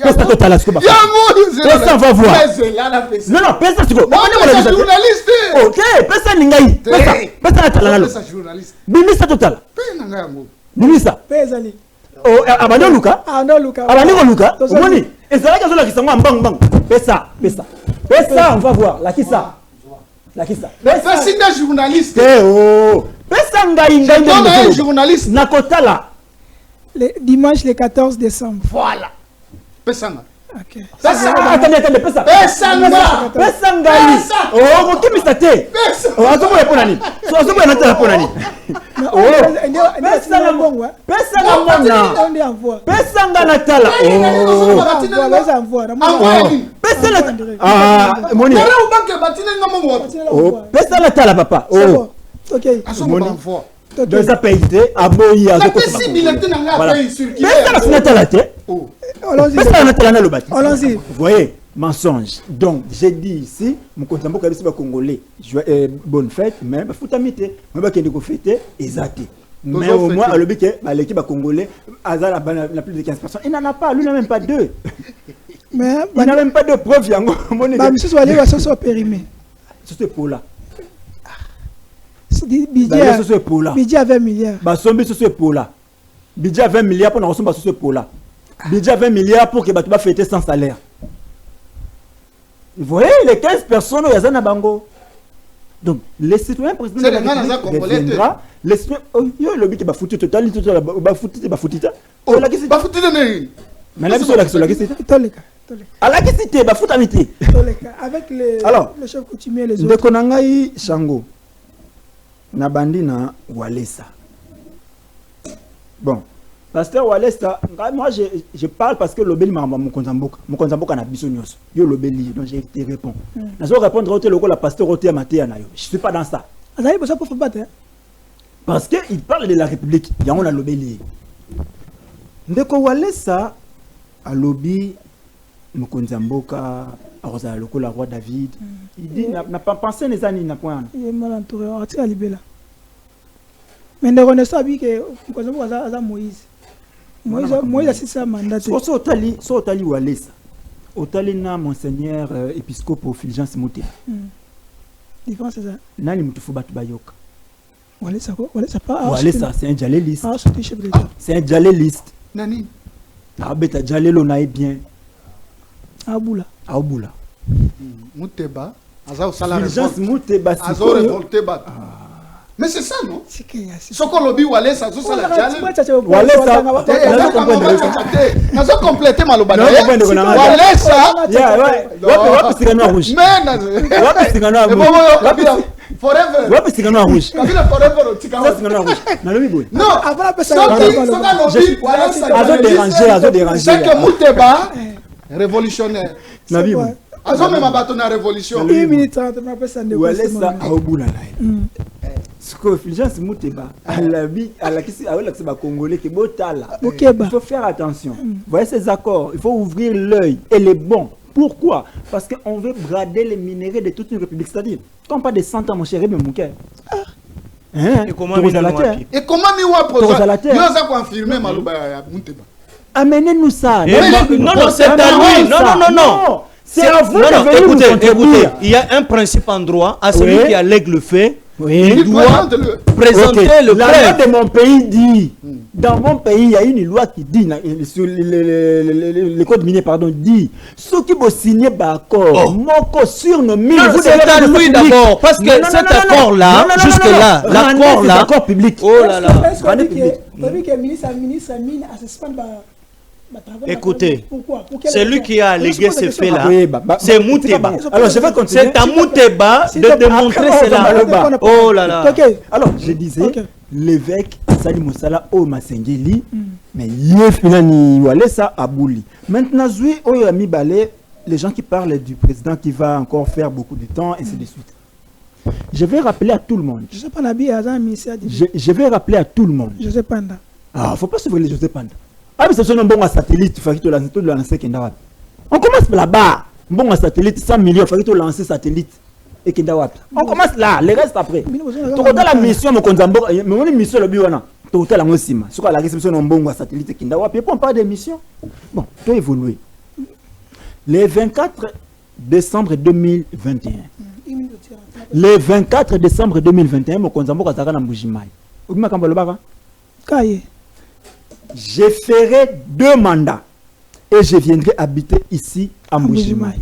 Pesa total, est-ce que on va voir. Non, pesa tu go. Pesa journaliste. OK, pesa ningai. Pesa talalo. Pesa journaliste. Bimisa total. Pesa ngango. Bimisa. Pesa li. Oh, abano Luka. Abano Luka. Abano Luka. Omoni. Ezalaka zola kisango mbang. Pesa. Pesa, on va voir. La qui ça. Pesa singa journaliste. Oh. Pesa ngai journaliste. Nakotala. Le dimanche le 14 décembre. Voilà. Pesanga. OK. Attendez, pesa. Pesanga. Oh, vous qui mistate. Oh, azobo ya ponani. So azobo ya natala ponani. Oh, pesanga mbongo. Pesanga mbongo. Pesanga natala. Oh. Pesanga. Ah, moni. Oh, pesanga natala papa. Oh. OK. Azobo moni. Dans sa pays, à Boyi, à Zokosa. La possibilité n'a pas circulé. Allons-y. Vous voyez, mensonge. Donc, j'ai dit ici, mon compte en banque congolais, bonne fête, mais il faut t'amiter. Mais il faut fêter, exact. Mais au moins, l'équipe congolais, Azar a plus de 15 personnes. Il n'en a pas, lui n'a même pas 2. Mais il n'a même pas de preuves. Monsieur Soalé va se soit périmé. C'est pour là. Budget à 20 milliards. Basombi ce pour là. Budget à 20 milliards pour nous recevoir ce pour là. Budget à 20 milliards pour que tu vas fêter sans salaire. Vous voyez les 15 personnes au Yazana Bango. Donc les citoyens président de la République les citoyens le but va foutre total va foutre oh la question va foutre mais la question la question à la question va foutre amitié avec les chefs coutumiers les autres de Konangai Shango na bandina Walesa. Bon, pasteur Walesa, moi je parle parce que l'obéli m'a mon konzamboka na biso nyos. Yo l'obéli, donc j'ai été répondre. Na zo répondre au local la pasteur Roté Matéa na yo. Je suis pas dans ça. Azali bossa pour battre. Parce que il parle de la République, il y a on a l'obéli. Ndeko Walesa a lobby mon konzamboka Rosa le la roi David. Il dit n'a pas pensé les années n'a point. Il est mal entouré, on tire à libéla. Mais ne reconnaissons pas que Moïse a sa mandat. So tali Walesa. Otali na monseigneur épiscope Fulgence Mouté. Différence c'est ça. Nani mutufu batu bayoka. Walesa c'est un jaléliste. C'est un jaléliste. Nani? Abeta jalelo na bien. Aboula. Mouteba. Azao sala Mouteba. Azao révolté bat. Mais c'est ça non? Ce qu'on lobby Walesa, tout ça la jale. Walesa. Nazo compléter maloba. Walesa. Wapi sigano rouge. Wapi sigano rouge. Forever. Wapi sigano rouge. Kabila forever tika sigano rouge. Na lobi boy. Non, avant la personne. Azo déranger. C'est que Mouteba révolutionnaire. Na bibo. Azo même abato na révolution. 1 minute 30 ma personne de Walesa aobula na. Ce que Fulgence Mouteba à la question avec l'accès congolais qui botala. Il faut faire attention. Voyez ces accords, il faut ouvrir l'œil et les bons. Pourquoi? Parce qu'on veut brader les minéraux de toute une république, c'est-à-dire quand pas des 100 ans mon chéri mais mon cœur. Et comment miwa projet? Nous avons confirmé Malouba Mouteba. Amenez-nous ça. Non, c'est à lui. Non. C'est à vous. Écoutez, il y a un principe en droit à celui qui allègue le fait. Il doit présenter le la loi de mon pays dit, dans mon pays, il y a une loi qui dit, sur le code minier, pardon, dit, ceux qui vont signer d'accord, sur nos mines, vous c'est à lui d'abord, parce que cet accord-là, jusque-là, l'accord-là, l'accord public. Oh là là. Écoutez, c'est lui qui a allégué ce fait-là. C'est Mouteba. Alors, je vais continuer. C'est à Mouteba de démontrer cela. Oh là là. Alors, je disais, l'évêque Sali Moussala au Masengeli, mais Yefilani Walesa Abouli. Maintenant, Zoui, Oyami Balé, les gens qui parlent du président qui va encore faire beaucoup de temps, et ainsi de suite. Je vais rappeler à tout le monde. Je vais rappeler à tout le monde. José Panda. Ah, faut pas se voir les José Panda. Ah, mais c'est un bon satellite, il faut que tu lances. On commence là-bas. Bon satellite, 100 millions, il faut que tu lances satellite. Et on commence là, le reste après. Tu as la mission, mais mon mission, le biwana. Tu as la mission, sur la réception d'un bon satellite, et puis on parle des missions. Bon, tu as évolué. Le 24 décembre 2021. Le 24 décembre 2021, mon konzambo kazaka na Mbujimai. Oubima kambalo baba? Kaye. Je ferai 2 mandats et je viendrai habiter ici à Mbujimai.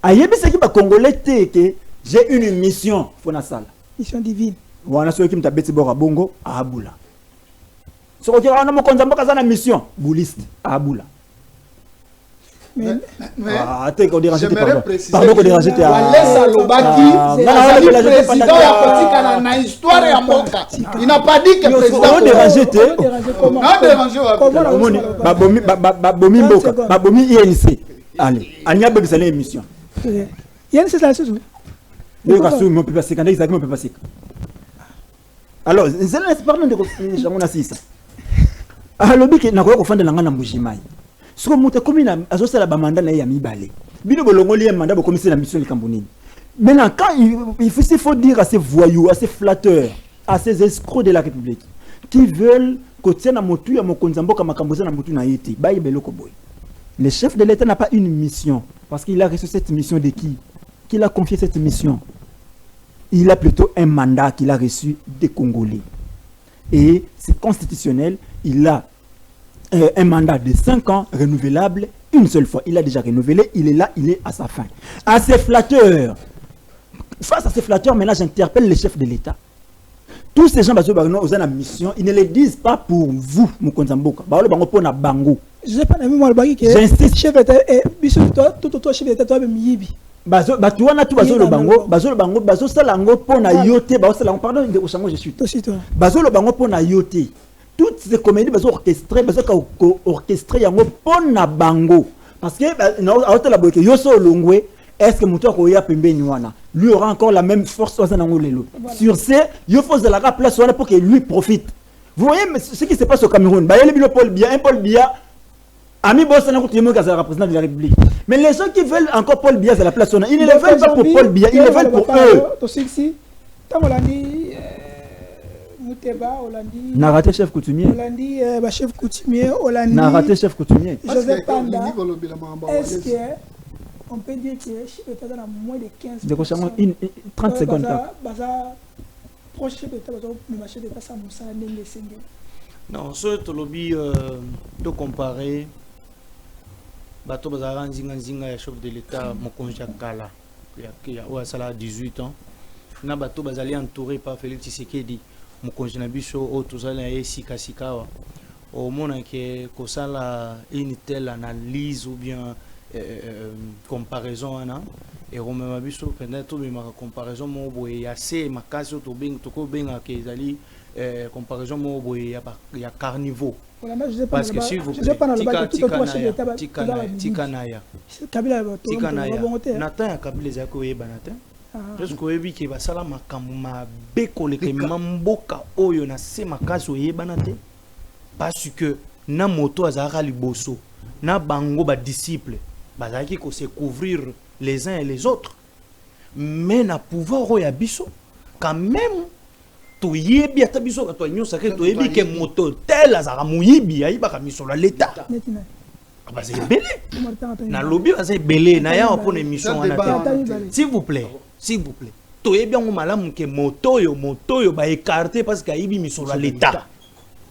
Ayebi ce qui va congolais que j'ai une mission fona sala. Mission divine. Wana so qui m'tabeti bora bongo à Abula. So ko on mo konzambo kazana mission bouliste à Abula. Mais j'aimerais préciser pardon que déranger ta Walesa Lobaki le président ya politique na histoire ya Moka. Il n'a pas dit que le président déranger babomi Mboka babomi INC. Allez, anya begisa na émission. INC c'est la chose. Le kasu mo peut passer quand ils mo peut passer. Alors, pardon de Jamona Sisa. Alobi ke nakoya kofanda langa na Mujimai. Soko muta komina azosala ba mandat na ya mibale. Bino bolongoli ya mandat bokomisi la mission likambonini. Maintenant quand il faut dire à ces voyous, à ces flatteurs, à ces escrocs de la République qui veulent que na motu ya mokonzambo kama kamboza na motu na yete, ba ibeloko boy. Le chef de l'État n'a pas une mission parce qu'il a reçu cette mission de qui? Qu'il a confié cette mission. Il a plutôt un mandat qu'il a reçu des Congolais. Et c'est constitutionnel, il a un mandat de 5 ans renouvelable une seule fois. Il a déjà renouvelé, il est là, il est à sa fin. À ces flatteurs, face à ces flatteurs, maintenant j'interpelle les chefs de l'État. Tous ces gens qui ont la mission, ils ne le disent pas pour vous, Mukonzamboka. Je sais pas, j'insiste, chef d'État, toi, chef d'État, toi, Miyibi. Batu wana tu bazolo bango bazosala ngo pona yote bazosala pardon de Oshango je suis bazolo bango pona yote toutes ces comédies bazo orchestrées yango pona bango parce que na hôtel boke yoso longwe est-ce que muto ko ya pembeni wana lui aura encore la même force dans nango lelo sur ce yo faut de la place wana pour que lui profite. Vous voyez ce qui se passe au Cameroun, ba yele bilo Paul Biya Ami Bossana Koutimo qui est représentant de la République. Mais les gens qui veulent encore Paul Biya à la place, ils ne le veulent pas pour Paul Biya, ils le veulent pour eux. Narraté chef coutumier. Chef coutumier. Narraté chef coutumier. Joseph Panda. Est-ce qu'on peut dire que chef d'État dans moins de 15 30 secondes. Proche chef d'État, le chef d'État, ça moussa n'engé sengé. Non, ce que lobby de comparer, bateau bazara nzinga ya chef de l'État Mokonja Kala, qui a 18 ans. Na bateau bazali entouré par Félix Tshisekedi, Mokonja Nabiso, au Tozala et Sikawa. Au moment que Kosala une telle analyse ou bien comparaison, et Romain Mabiso, peut-être ma comparaison, mon boy, assez ma case au bing, toko benga qui est comparaison mo il y a carnivore parce que s'il vous plaît tikanaya Nathan ya Kabila zako yeba Nathan parce que yebi ke basala makambo mabe kolekema mboka oyo na se makaso yeba Nathan parce que na moto azaka liboso na bango ba disciple bazaki ko se couvrir les uns et les autres mais na pouvoir oya biso quand même to yebi atabiso ka to nyosa ke to yebi ke moto tel azara muyibi ayiba ka misola l'État ba c'est belé na lobby ba c'est belé na ya pour émission wana s'il vous plaît to yebi ngo malamu ke moto yo ba écarter parce que ayibi misola l'État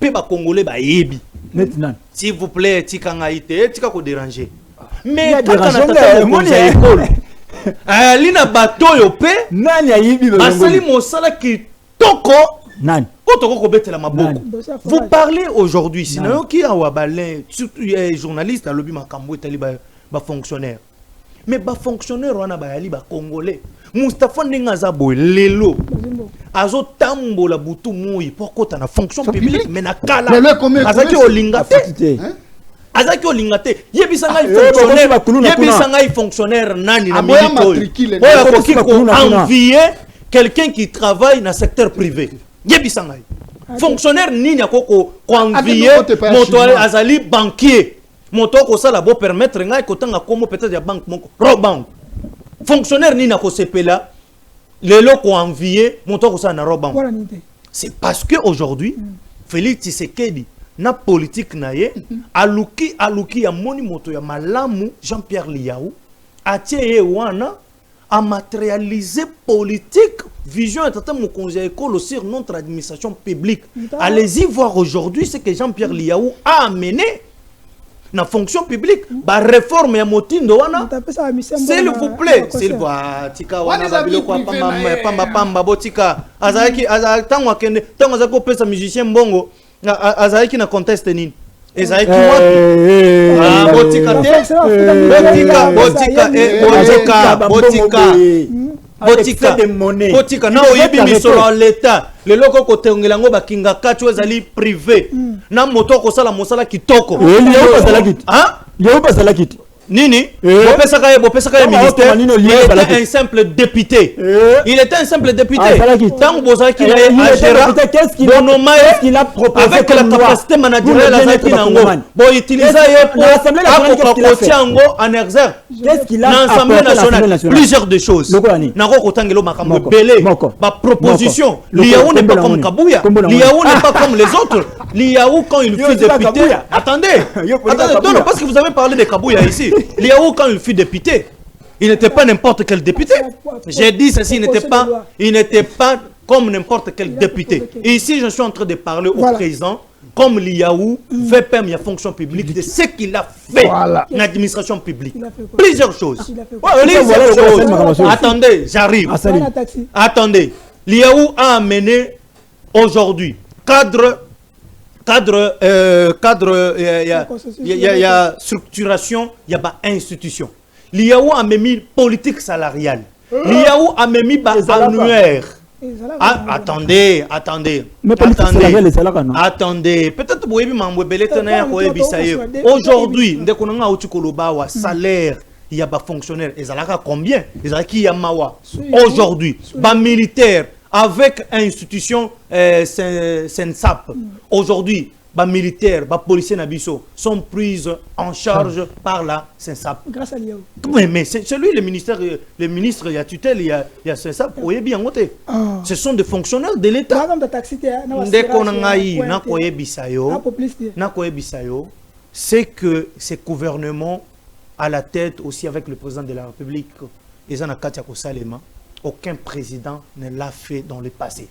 pe ba congolais ba yebi maintenant s'il vous plaît tikanga ite tika ko déranger mais quand on a école lina bato yo pe nani ayibi basali mosala ki toko nani otoko ko betela maboko. Vous parlez aujourd'hui sinon qui a wabalin surtout journaliste à lobby makambo etali ba fonctionnaire mais ba fonctionnaire wana ba yali ba congolais Mustafa Ndengaza boy lelo azo tambola butu moyi pourquoi na fonction publique mais na kala azaki olinga te azaki olinga te yebisanga fonctionnaire nani na militaire oya koki ko envier quelqu'un qui travaille dans le secteur privé. Yebisanga fonctionnaire nini akoko envier moto azali banquier moto ko sala bo permettre ngai ko tanga komo peut-être ya banque moko robank fonctionnaire nini ko sepela lelo ko envier moto ko sala na robank. C'est parce que aujourd'hui Félix Tshisekedi na politique na ye aluki ya moni moto ya malamu Jean-Pierre Liaou atie wana à matérialiser politique, vision et mon conseil école sur notre administration publique. Allez-y voir aujourd'hui ce que Jean-Pierre Liaou a amené dans la fonction publique. La réforme et motindo wana. S'il vous plaît, s'il vous tika wana babilo kwa pamba botika azaki tangwa kende tangwa zako pesa musicien mbongo azaki na conteste nini. Ezaki botika na oyebi misolo l'État leloko ko tengela ngo bakinga katu ezali privé na moto ko sala mosala kitoko Nini, Bopesaka ministère, il était un simple député. Il était un simple député. Tant Bozaki qu'est-ce qu'il a proposé avec la capacité managériale pour utiliser en exergue. Qu'est-ce qu'il a l'Assemblée nationale? Plusieurs de choses. Proposition. Liaou n'est pas comme Kabouya. Liaou n'est pas comme les autres. Liaou quand il fut député. Attendez, non, parce que vous avez parlé de Kabouya ici. Liaou quand il fut député, il n'était pas n'importe quel député. J'ai dit ceci, il n'était pas comme n'importe quel député. Et ici, je suis en train de parler au président, comme Liaou fait permis à fonction publique de ce qu'il a fait dans l'administration publique. Plusieurs choses. Attendez, j'arrive. Attendez. Liaou a amené aujourd'hui cadre, il y a structuration, il y a institution. Liaou a mis politique salariale. Liaou a mis annuaire. Attendez. Peut-être aujourd'hui, salaire. Il y a des fonctionnaires. Et ça combien? Il y a mawa. Aujourd'hui, les militaires avec institution SENSAP. Aujourd'hui, les militaires, les policiers Nabiso sont pris en charge par la SENSAP. Grâce à Liaou. Mais c'est lui, le ministre, il y a tutelle, il y a SENSAP. Ce sont des fonctionnaires de l'État. C'est que ces gouvernements à la tête aussi avec le président de la République, aucun président ne l'a fait dans le passé.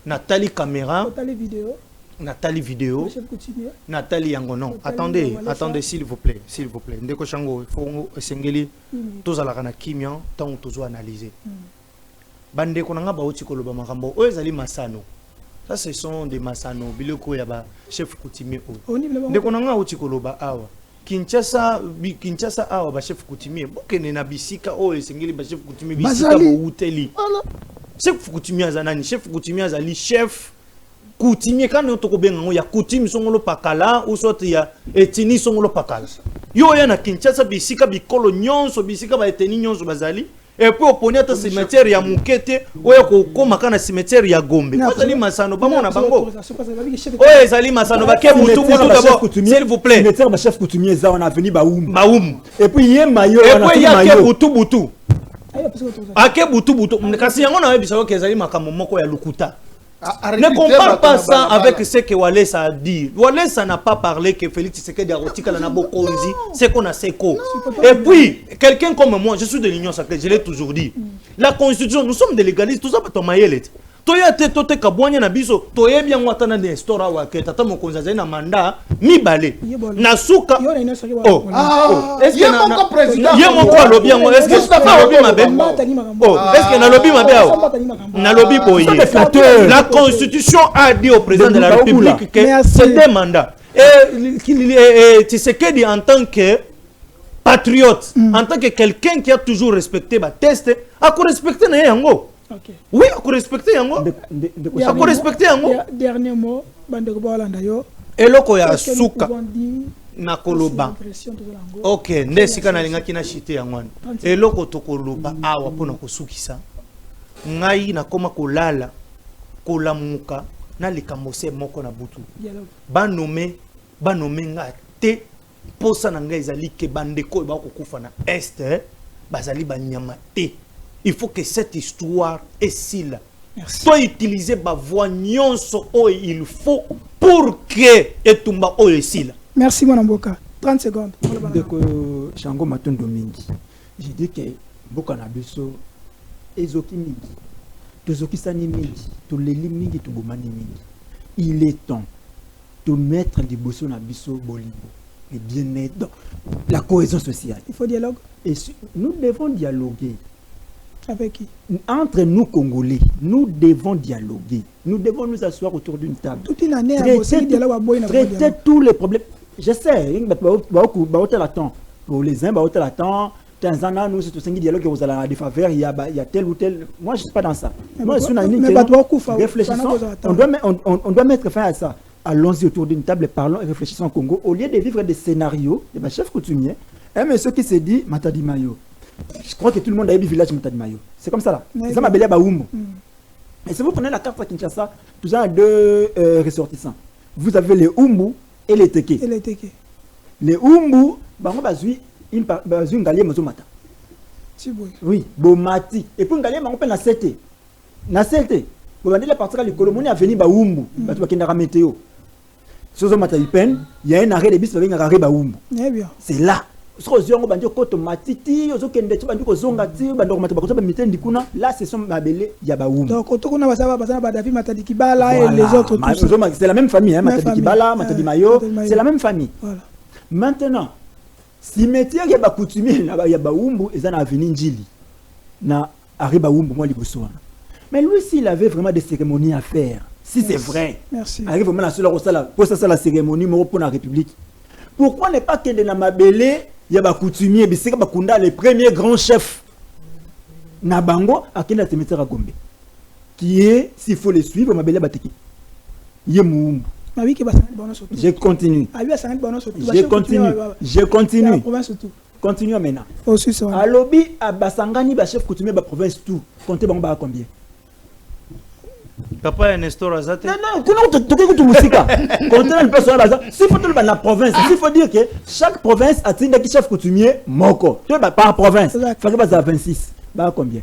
Nathalie Caméra, Nathalie Vidéo, Nathalie Yangonon. Attendez, s'il vous plaît. Ndeko Chango, il faut Sengeli, tous à la Rana Kimian, tant que tous analyser. Bande Konanga Baouti Koloba Marambo, Oezali Masano. Ça, ce sont des Masano, Biloko Yaba, chef coutumier. Ndeko Nanga Outi Koloba Awa. Kinshasa awa ba chef coutumier bokene na bisika oyo esengeli ba chef coutumier bisika bo uteli chef coutumier azanani chef coutumier azali chef coutumier quand on toko benga ya coutume songolo pakala ou soit ya etini songolo pakala yo ya na Kinshasa bisika bikolo nyonso bisika ba etini nyonso bazali et puis oponi ata cimetière ya Mukete oyo ko koma kana cimetière ya Gombe bazali masano bamona bango oyo ezali masano bake mutu d'abord s'il vous plaît cimetière ba chef coutumier za on a venu baum et puis yemayo on a fait mayo butu ake butu kasi yango na yebisa ko ezali makambo moko ya lukuta. Ne compare pas ça avec ce que Wallace a dit. Wallace n'a pas parlé que Félix Tshisekedi a retiré la Nabokonzi, c'est qu'on a séco. Et puis, quelqu'un comme moi, je suis de l'Union sacrée, je l'ai toujours dit. La Constitution, nous sommes des légalistes, tout ça peut tomber. Toya te tote kabwanya na biso toye bien watana de store wa ke tata mokonza na mandat mi balé na suka est-ce que na président ye mon quoi lobby ngo est-ce que pas lobby mabe est-ce que na lobby mabe na lobby boye la constitution a dit au président de la République que c'est des mandats et Tshisekedi en tant que patriote en tant que quelqu'un qui a toujours respecté ba test a ko respecter na yango. Okay. Oui, à respecter yango. À respecter yango. Dernier mot, bandeko balanda yo. Eloko ya suka na koloba. Ok, ndesika na linga kina shite yangwana. Eloko to koloba awa pona kosukisa. Ngai na koma kolala kolamuka na likamose moko na butu. Ba nommé nga te posa na ngai ezali ke bandeko ba kokufa na est bazali banyama te. Il faut que cette histoire est si là. Toi utiliser ma voix nyonso o il faut pour que etumba o est là. Merci mon Mboka. 30 secondes. Deko Chango Matondo mingi. J'ai dit que Mboka na biso ezoki mingi. Tozoki sani mingi, to leli mingi, to bomani mingi. Il est temps de mettre des bosso na biso bolingo et bien-être, la cohésion sociale. Il faut dialogue. Et nous devons dialoguer. Avec qui? Entre nous Congolais, nous devons dialoguer. Nous devons nous asseoir autour d'une table. Toute une année, traiter tous les problèmes. Je sais, les uns, Tanzania, nous, c'est tout dialogue que vous allez à des faveurs, il y a tel ou tel. Moi, je ne suis pas dans ça. Moi, je suis dans une réfléchissons. On doit mettre fin à ça. Allons-y autour d'une table, parlons et réfléchissons au Congo. Au lieu de vivre des scénarios, des chefs coutumiers, Un monsieur qui se dit Matadi Mayo. Je crois que tout le monde a eu du village Matadi Mayo. C'est comme ça là. C'est ça ma belle Baoumou. Et si vous prenez la carte à Kinshasa, vous avez deux ressortissants. Vous avez les Umbu et les Teke. Les Umbu, bango bazui ngalie mozomata. Oui, bomati. Et puis ngalie bango pe na sete. Na sete. Bo bandela partir le colomoni a venu ba Umbu, batu bakenda météo. Sozo mata ipen, il y a un arrêt de bus avec un arrêt ba Umbu. C'est là. Là, ce sont Mabélé, Yabaoum. Donc, c'est la même famille, hein, Matadi Kibala, Matadi Mayo, c'est la même famille. Voilà. Maintenant, cimetière Yabakoutumi, Yabaoum, ils en ont venu Njili. Na Aribaoum, moi, mais lui, s'il avait vraiment des cérémonies à faire, si c'est vrai, arrive vraiment la seule pour ça, la cérémonie, pour la République. Pourquoi ne pas que de la Mabélé? Il y a coutumier, les premiers grands chefs Nabango à qui cimetière à Gombe. Qui est, s'il faut les suivre, ma belle Bateki. Je continue. Je continue. Continue maintenant. À lobby, à Basangani, chef coutumier de la province tout. Comptez bon à combien? Papa est Nestor Azate. Non, tu écoutes musique. Quand une personne s'il faut dans la province, il faut dire que chaque province a un chef coutumier moko. Tu vas par province. Il faut que à 26. Bah combien?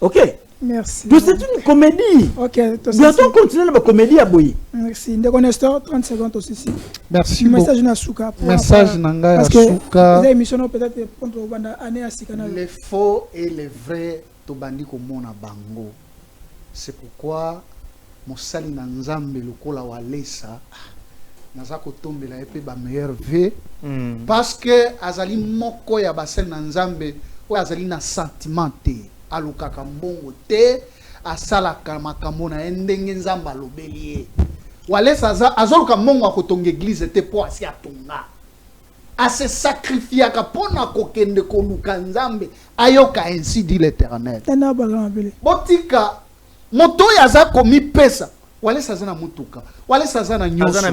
OK. Merci. C'est une comédie. OK. Bientôt on continue la comédie à Boyi. Merci. Ndeko Nestor 30 secondes aussi. Merci. Message na Souka. Message nanga ya Souka. Les émissions peut-être contre banda année à Sikana. Les faux et les vrais tobandi komona bango. C'est pourquoi mosali na nzambe lokola walesa naza kotombela epe ba meilleur v parce que azali moko ya basali na nzambe o azali na sentiment te alukaka mbongo te asalaka makambo na ndenge nzambe alobeli ye walesa azoluka mbongo akotonga église te po asi atonga ase sacrifier kapona kokende koluka nzambe ayoka ainsi dit l'Éternel botika moto yaza komi pesa walesa zana mutuka walesa zana nyoso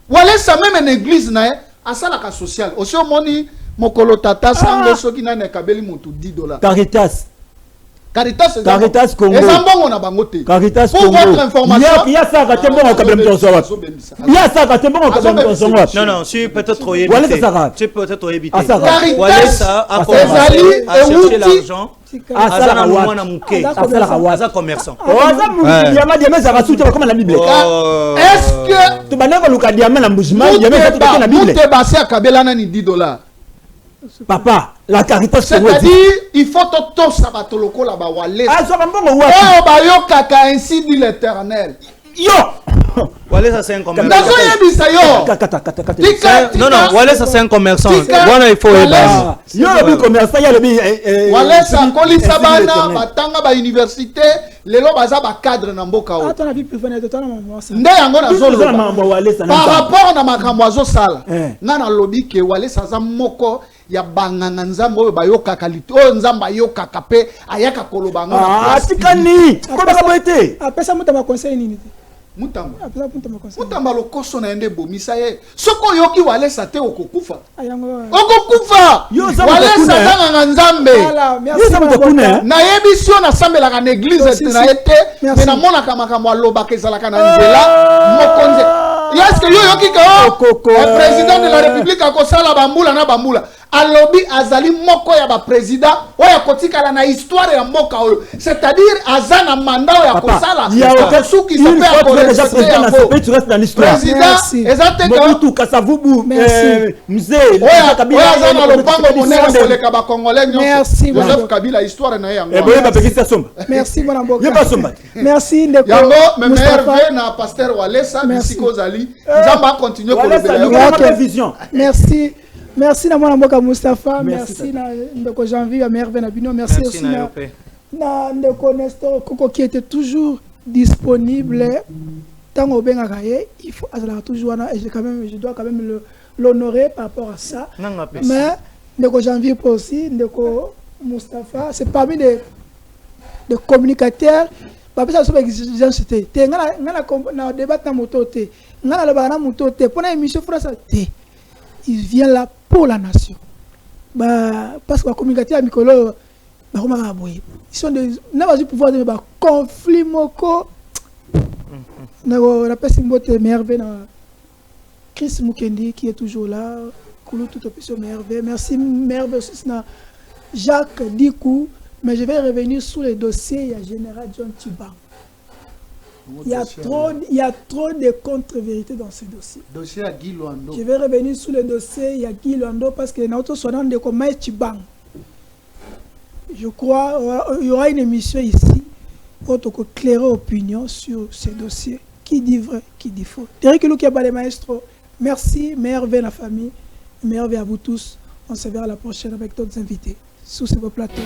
walesa même en église na asala ka social aussi omoni mokolo tata sango soki na kabeli mutu $10 Caritas Congo ezambongo na bangote Caritas Congo pour votre information ya ça ka tembo ka bemto so ya ça ka tembo ka bemto so non si peut-être oyebite tu peut-être oyebite walesa a cherché l'argent azana mwana muke aza commerçant diamant za rasuta comme la Bible est-ce que tu banako luka diamant na mbujima diamant ça na Bible te basi akabela na ni $10 papa la Caritas c'est-à-dire il faut tout ça batoloko la ba walesa oh ba yokaka ainsi dit l'Éternel yo walesa c'est un commerçant dazo yebisa yo non walesa c'est un commerçant voilà il faut yo le commerçant ya le walesa kolisa bana batanga ba université lelo baza ba cadre na mboka o attends la vie privée de tana maman nde yango na zolo par rapport na makambo azo sala nga na lobi ke walesa za moko ya banganga nzambe oyo bayokaka lito oyo nzambe ayokaka pe ayaka koloba ngo tikani kolobaka boyete apesa mutama conseil nini mutamba lokoso na ende bomisa ye soko oyoki walesa te okokufa Yo walesa zanga nzambe nayebi sio nasambelaka na église na ye te me namonaka makambo alobaka ezalaka na nzela mokonze est-ce que yo yoki ka président de la république akosala bambula na bambula alobi azali moko ya ba président oya kotikala na histoire ya mboka oyo c'est-à-dire azana mandat ya kosala ya suki ça peut déjà président na ce pays tu restes dans l'histoire président ezateka Mobutu Kasavubu mzee oya Kabila azana lopango monene koleka ba congolais nyonso Joseph Kabila histoire na yango boye ba pekisa somba merci bwana mboka yeba somba merci ndeko yango Merve na pasteur Walesa bisiko zali nzamba continue kolobela vision merci. Merci na mwana mboka Moustapha, merci na ndeko Janvier, Merve na bino, merci aussi na ndeko Nestor Koko qui était toujours disponible. Tango benga kaye, il faut azala toujours et je dois quand même l'honorer par rapport à ça. Mais ndeko Janvier aussi, ndeko Moustapha, c'est parmi des communicateurs. Papa ça so exigence c'était. Ngana na débat na moto té. Ngana le bana moto té. Pour une émission France té. il vient là pour la nation. Parce que la communication à Mikolo, ils sont des pouvoir de conflit moko. On appelle ça une merveille. Chris Mukendi qui est toujours là. Koulou tout opposition merveille. Merci merveille aussi. Jacques Dikou. Mais je vais revenir sur les dossiers. Il y a Général John Tibang. Il y a trop de contre-vérités dans ces dossiers. Dossier à Guy Luando. Je vais revenir sur le dossier. Il y a Guy Luando parce que notre soignant de Komaï Tibang. Je crois qu'il y aura une émission ici pour éclairer opinion sur ces dossiers. Qui dit vrai, qui dit faux. Derek Lukiaba les maestros. Merci, merveille la famille. Merveille à vous tous. On se verra la prochaine avec d'autres invités sur ce beau plateau.